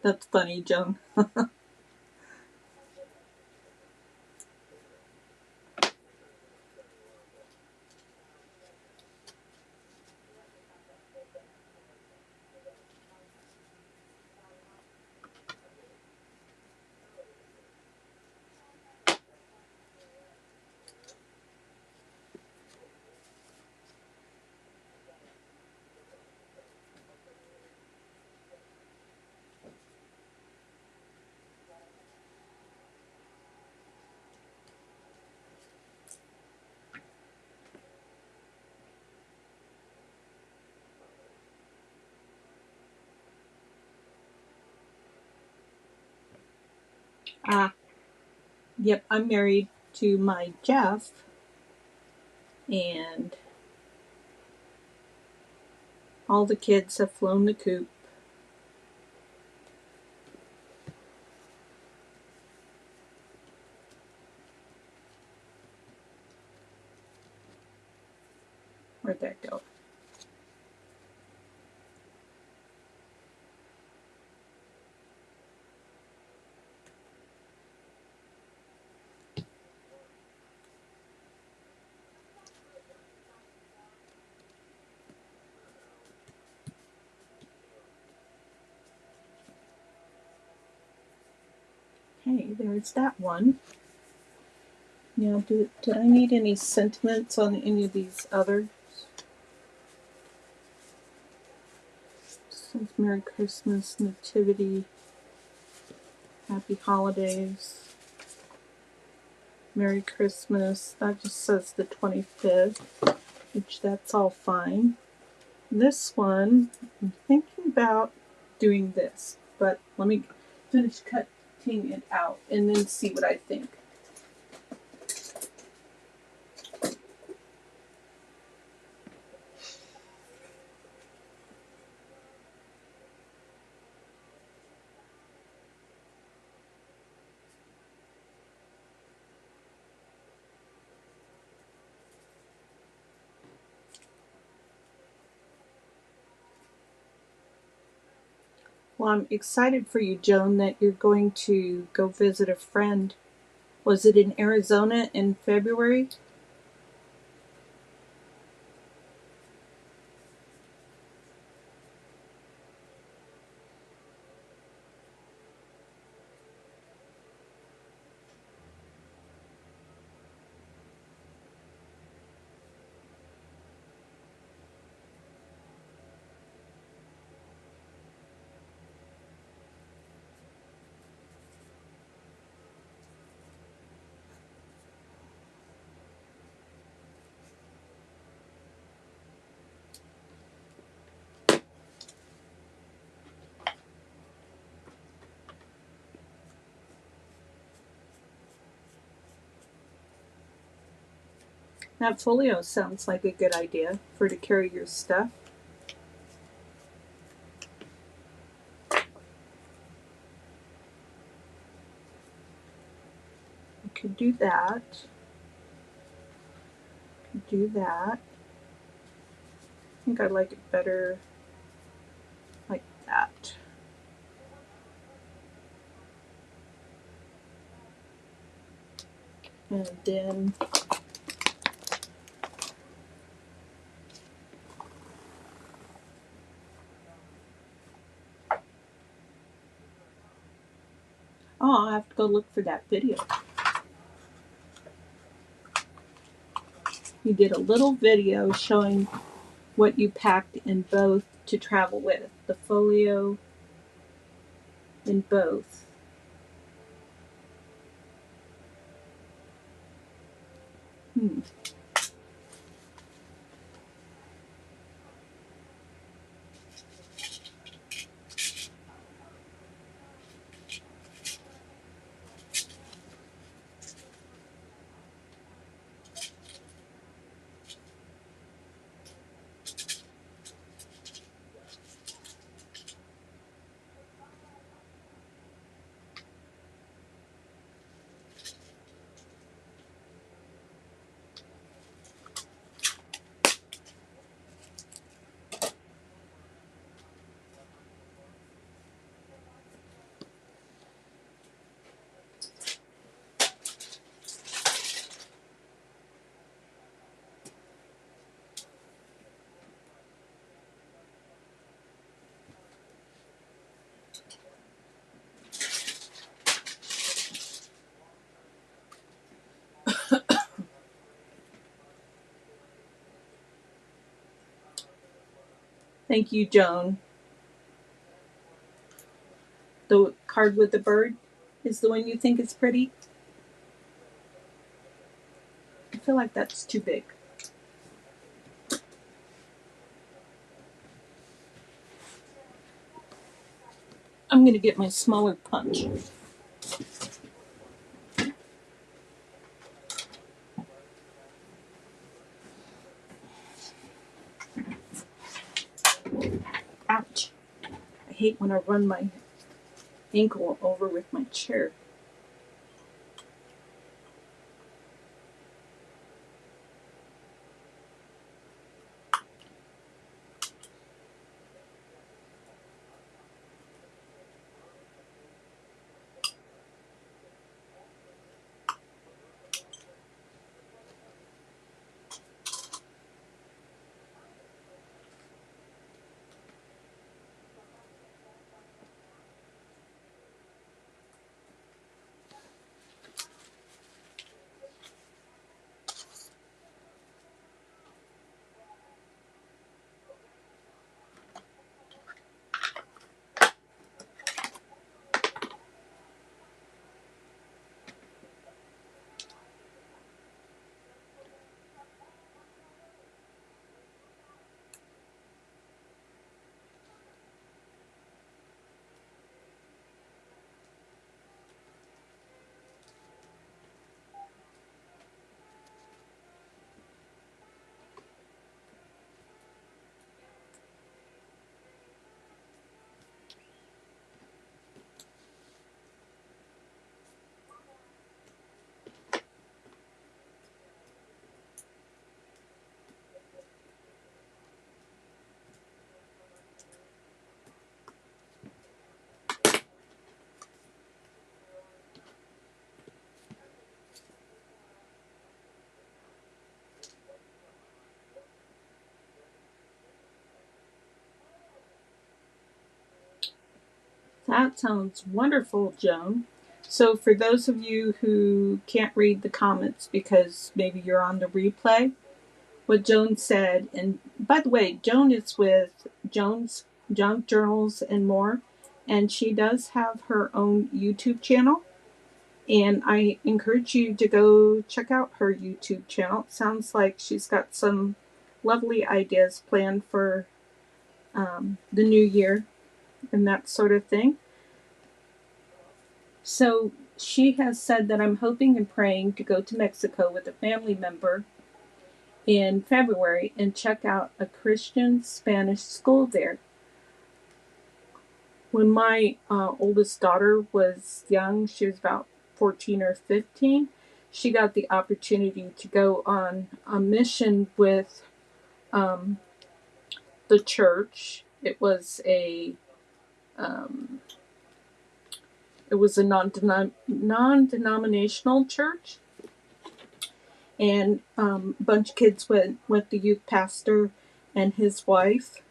That's funny, Joan. Ah, yep, I'm married to my Jeff, and all the kids have flown the coop. Where'd that go? Okay, there's that one. Now, do I need any sentiments on any of these others? Says Merry Christmas, Nativity, Happy Holidays, Merry Christmas. That just says the 25th, which that's all fine. This one, I'm thinking about doing this, but let me finish cutting it out and then see what I think. Well, I'm excited for you, Joan, that you're going to go visit a friend. Was it in Arizona in February? That folio sounds like a good idea for to carry your stuff. You could do that. Could do that. I think I like it better like that. And then I'll have to go look for that video. he did a little video showing what you packed in both to travel with. The folio in both. Thank you, Joan. The card with the bird is the one you think is pretty? I feel like that's too big. I'm going to get my smaller punch. Ouch. I hate when I run my ankle over with my chair. That sounds wonderful, Joan. So for those of you who can't read the comments because maybe you're on the replay, what Joan said, and by the way, Joan is with Joan's Junk Journals and More, and she does have her own YouTube channel, and I encourage you to go check out her YouTube channel. It sounds like she's got some lovely ideas planned for the new year and that sort of thing. So she has said that I'm hoping and praying to go to Mexico with a family member in February and check out a Christian Spanish school there. When my oldest daughter was young, she was about 14 or 15, she got the opportunity to go on a mission with the church. It was a non-denominational church, and a bunch of kids went with the youth pastor and his wife,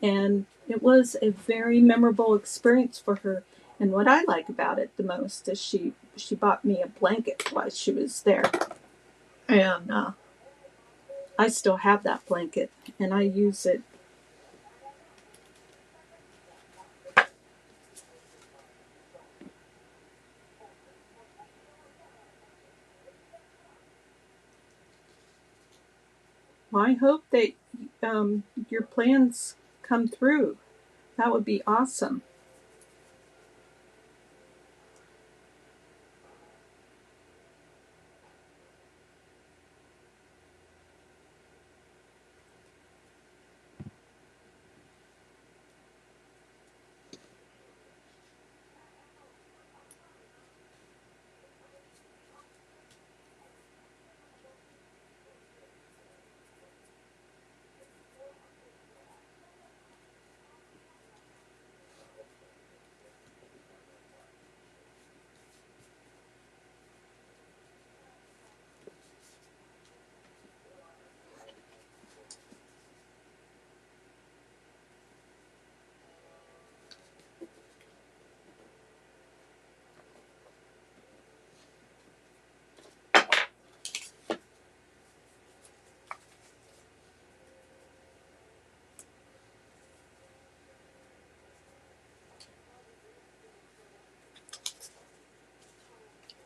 and it was a very memorable experience for her. And what I like about it the most is she bought me a blanket while she was there, and I still have that blanket, and I use it. Well, I hope that your plans come through. That would be awesome.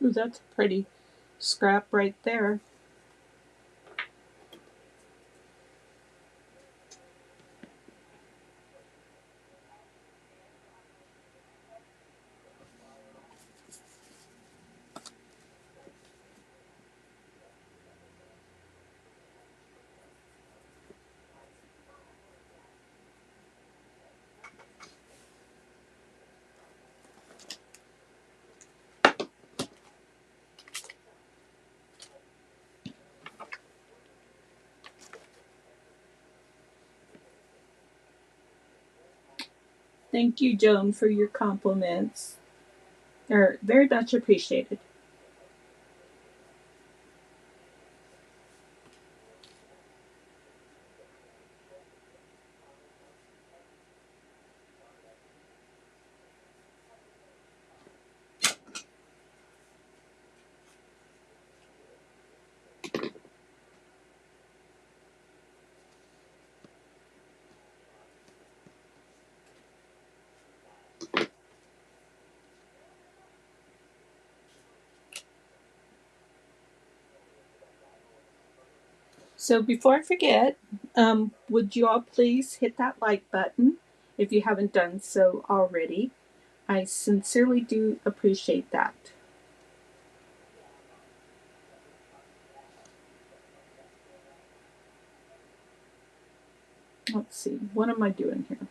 Ooh, that's a pretty scrap right there. Thank you, Joan, for your compliments. They're very much appreciated. So before I forget, would you all please hit that like button if you haven't done so already? I sincerely do appreciate that. Let's see, what am I doing here?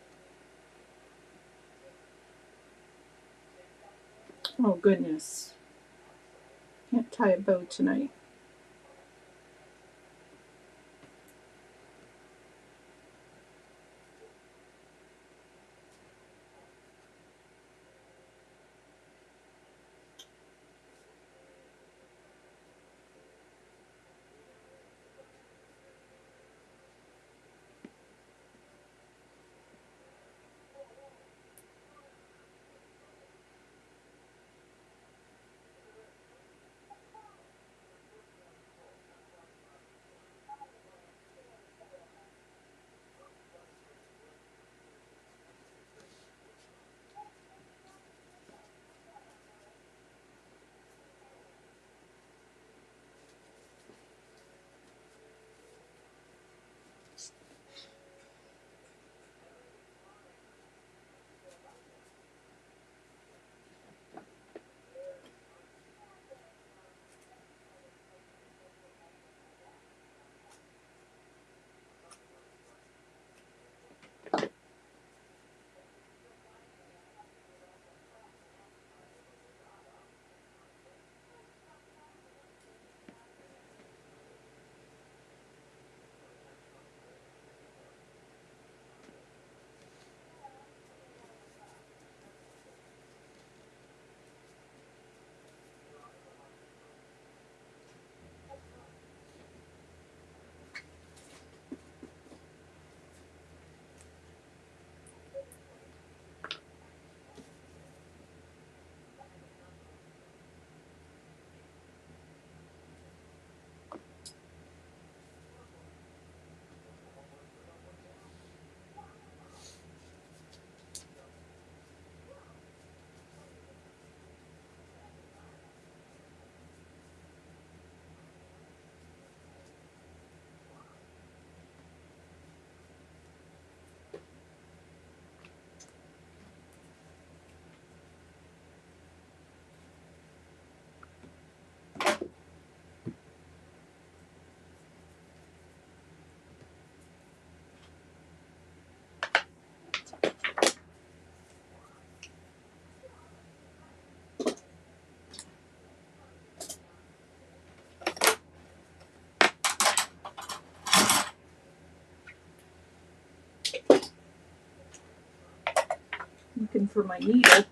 Oh goodness, can't tie a bow tonight. looking for my needle.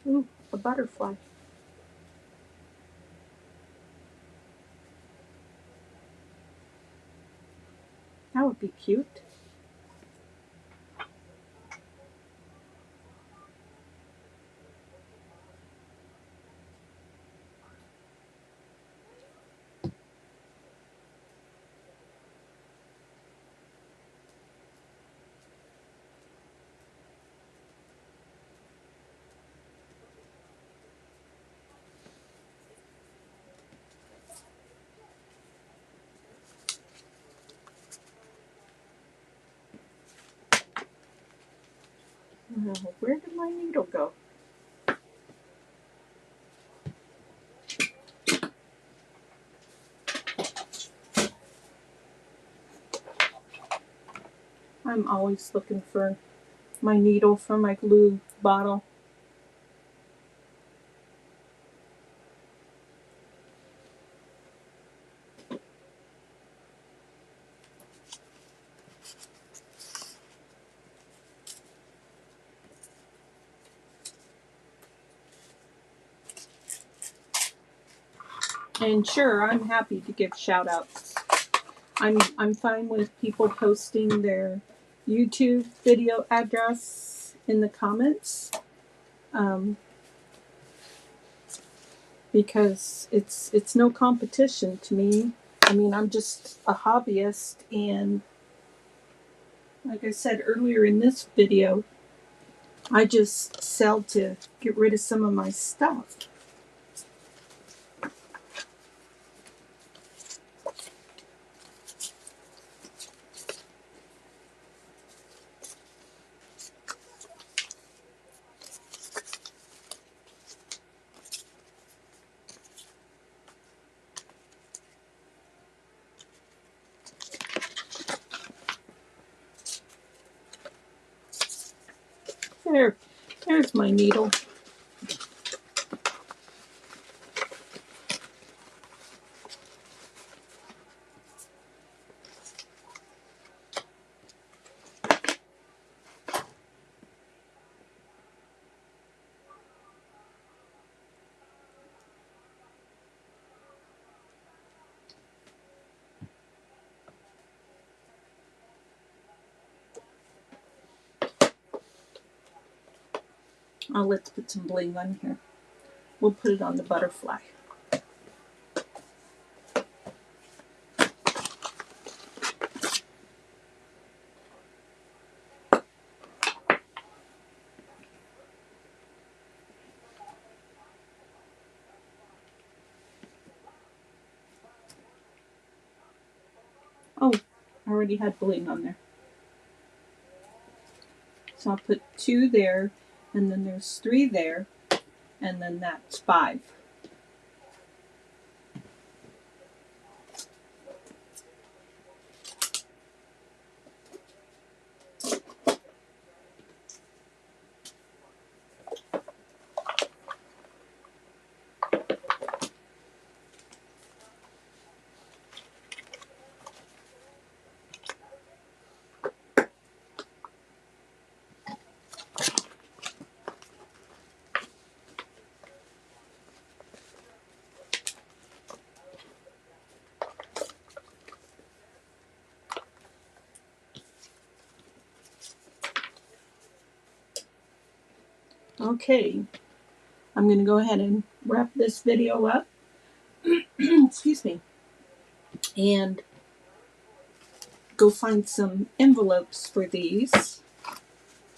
Ooh, a butterfly. That would be cute. Where did my needle go? I'm always looking for my needle for my glue bottle. And sure, I'm happy to give shout outs. I'm fine with people posting their YouTube video address in the comments, because it's no competition to me. I mean, I'm just a hobbyist, and like I said earlier in this video, I just sell to get rid of some of my stuff. There's my needle. Oh, let's put some bling on here. We'll put it on the butterfly. Oh, I already had bling on there. So I'll put 2 there, and then there's 3 there, and then that's 5. Okay, I'm going to go ahead and wrap this video up. Excuse me. And go find some envelopes for these.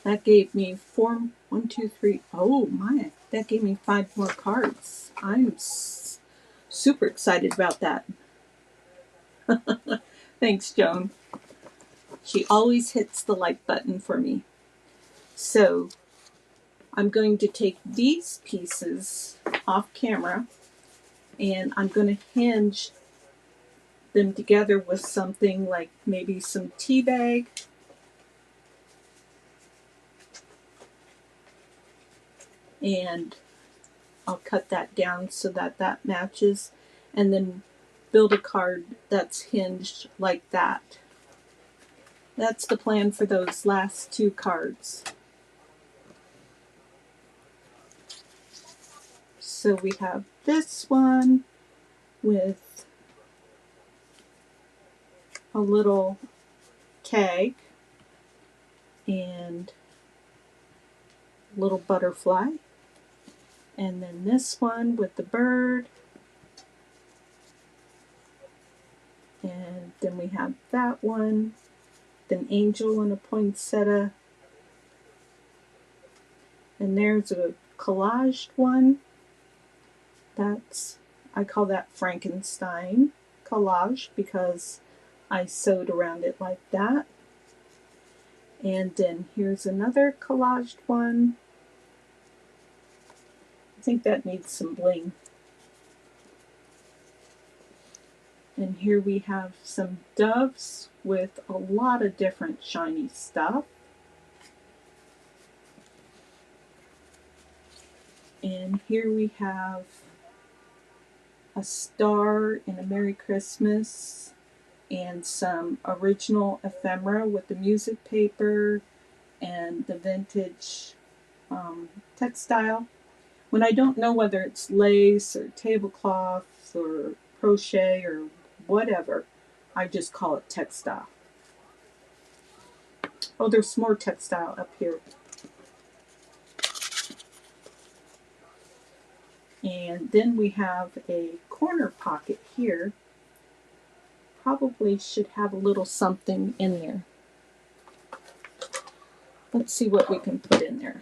That gave me 4, 1, 2, 3. Oh my, that gave me 5 more cards. I'm super excited about that. Thanks, Joan. She always hits the like button for me. So I'm going to take these pieces off camera and I'm going to hinge them together with something like maybe some tea bag. And I'll cut that down so that that matches, and then build a card that's hinged like that. That's the plan for those last 2 cards. So we have this one with a little tag and a little butterfly. And then this one with the bird. And then we have that one, an angel and a poinsettia. And there's a collaged one. I call that Frankenstein collage because I sewed around it like that. And then here's another collaged one. I think that needs some bling. And here we have some doves with a lot of different shiny stuff. And here we have a star and a Merry Christmas and some original ephemera with the music paper and the vintage textile. When I don't know whether it's lace or tablecloths or crochet or whatever, I just call it textile. Oh, there's more textile up here. And then we have a corner pocket here. Probably should have a little something in there. Let's see what we can put in there.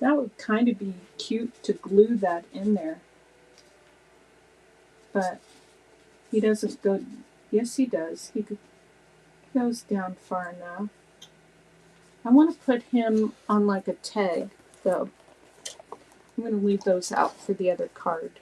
That would kind of be cute to glue that in there. But he doesn't go, yes he does. He goes down far enough. I want to put him on like a tag though. I'm going to leave those out for the other card.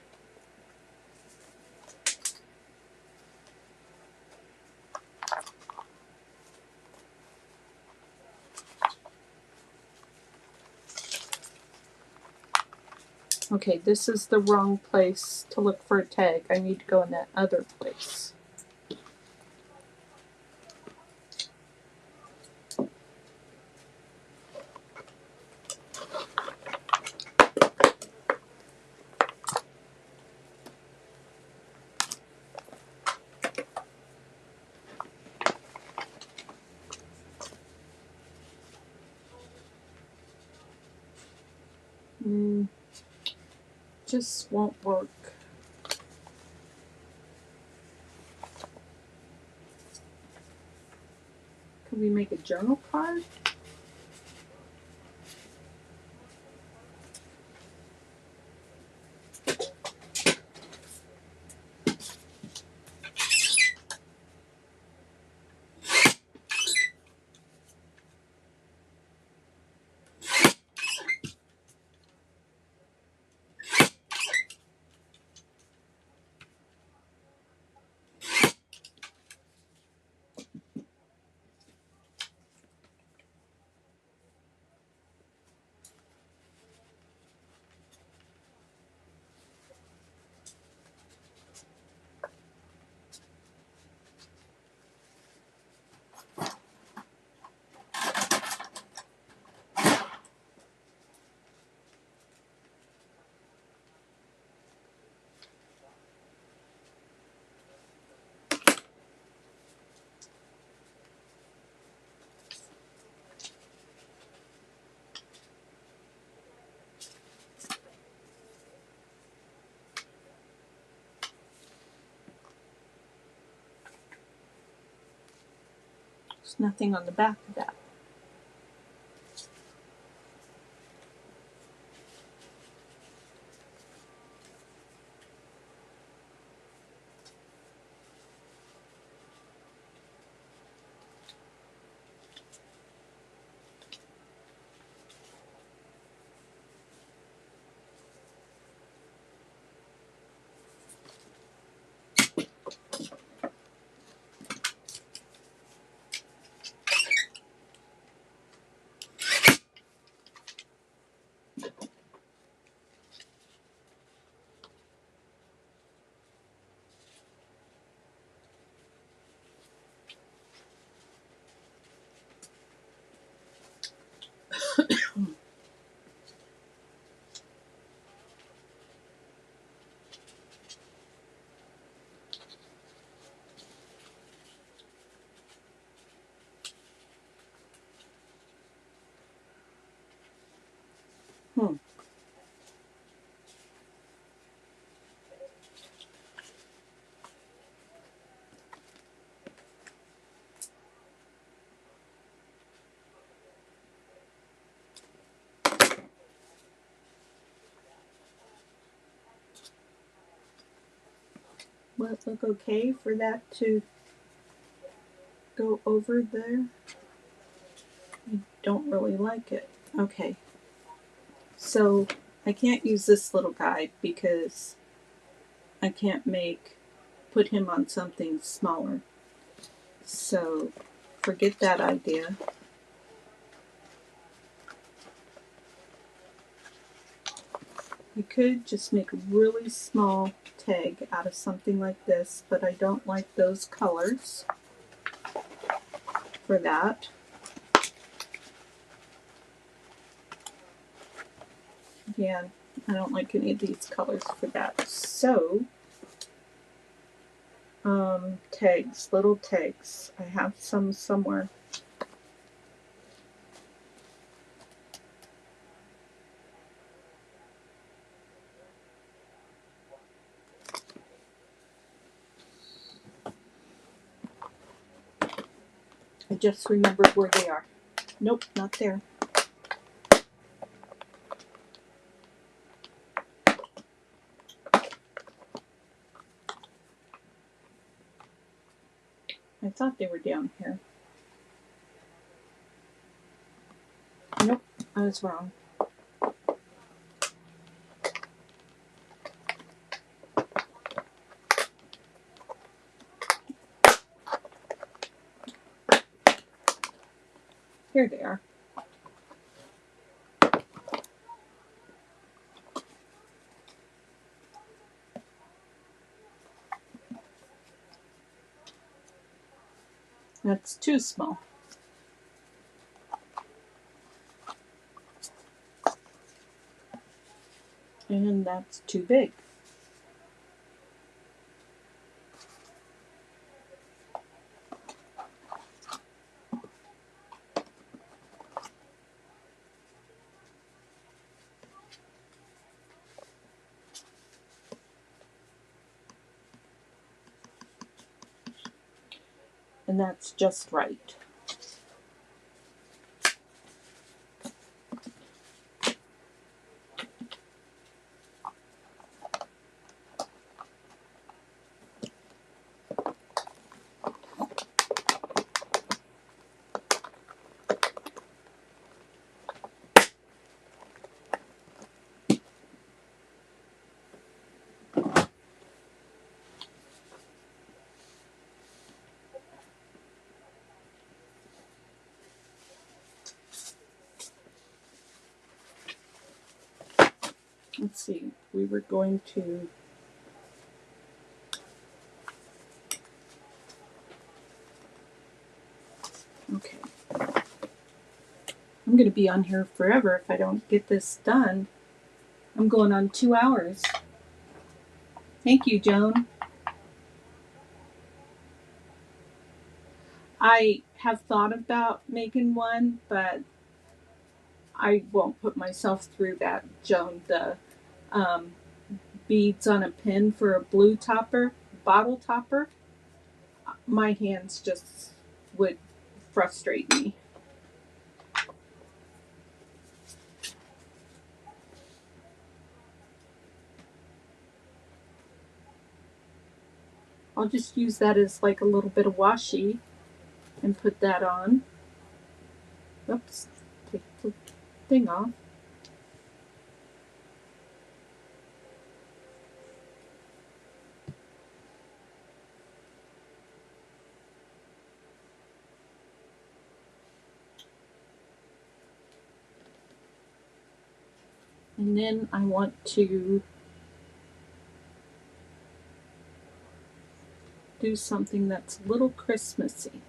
Okay, this is the wrong place to look for a tag. I need to go in that other place. Just won't work. Could we make a journal card? There's nothing on the back of that. Hmm. Will it look okay for that to go over there? I don't really like it. Okay. So I can't use this little guy because I can't put him on something smaller. So forget that idea. I could just make a really small tag out of something like this, but I don't like those colors for that. Yeah, I don't like any of these colors for that. So, tags, little tags. I have some somewhere. I just remembered where they are. Nope, not there. I thought they were down here. Nope, I was wrong. Here they are. That's too small. And that's too big. And that's just right. Let's see, we were going to okay. I'm going to be on here forever if I don't get this done. I'm going on 2 hours. Thank you, Joan. I have thought about making one, but I won't put myself through that, Joan. The beads on a pin for a blue topper, bottle topper, my hands just would frustrate me. I'll just use that as like a little bit of washi and put that on. Oops, take the thing off. And then I want to do something that's a little Christmassy.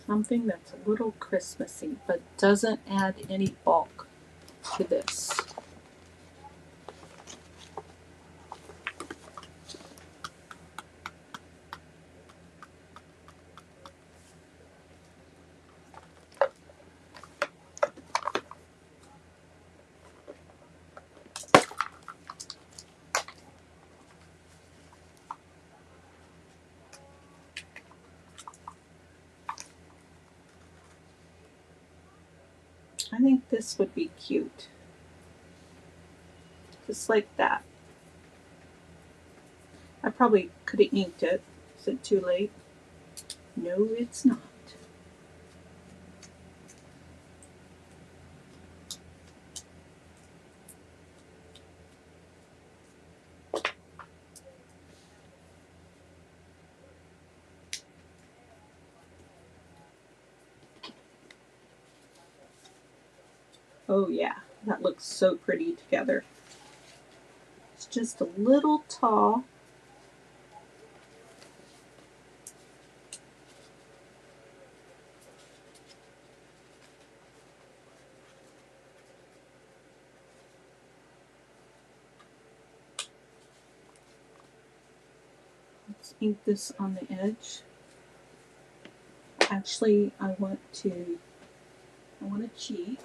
Something that's a little Christmassy, but doesn't add any bulk to this. I think this would be cute. Just like that. I probably could have inked it. Is it too late? No, it's not. Oh yeah, that looks so pretty together. It's just a little tall. Let's ink this on the edge. Actually, I want to cheat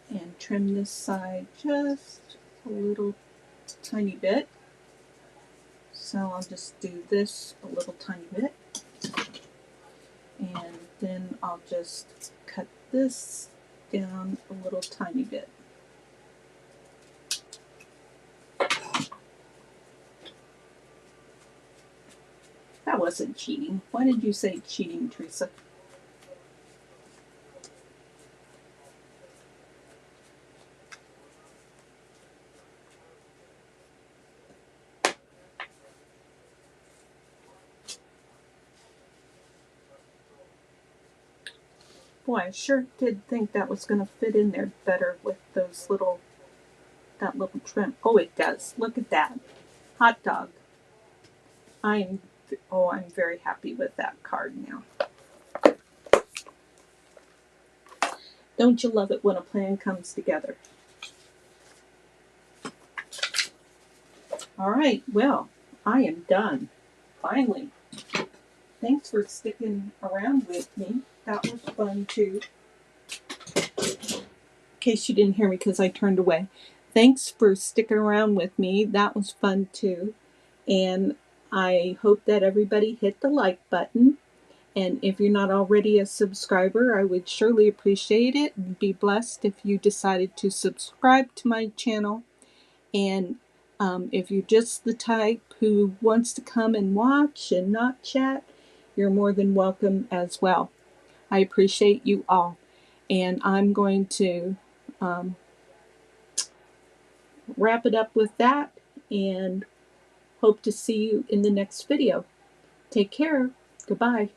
and trim this side just a little tiny bit. So I'll just do this a little tiny bit, and then I'll just cut this down a little tiny bit. That wasn't cheating. Why did you say cheating, Theresa? Boy, I sure did think that was going to fit in there better with those little, that little trim. Oh, it does. Look at that. Hot dog. I'm very happy with that card now. Don't you love it when a plan comes together? All right, well, I am done. Finally. Thanks for sticking around with me. That was fun too. In case you didn't hear me because I turned away. Thanks for sticking around with me. That was fun too. And I hope that everybody hit the like button. And if you're not already a subscriber, I would surely appreciate it and be blessed if you decided to subscribe to my channel. And if you're just the type who wants to come and watch and not chat, you're more than welcome as well. I appreciate you all. And I'm going to wrap it up with that and hope to see you in the next video. Take care. Goodbye.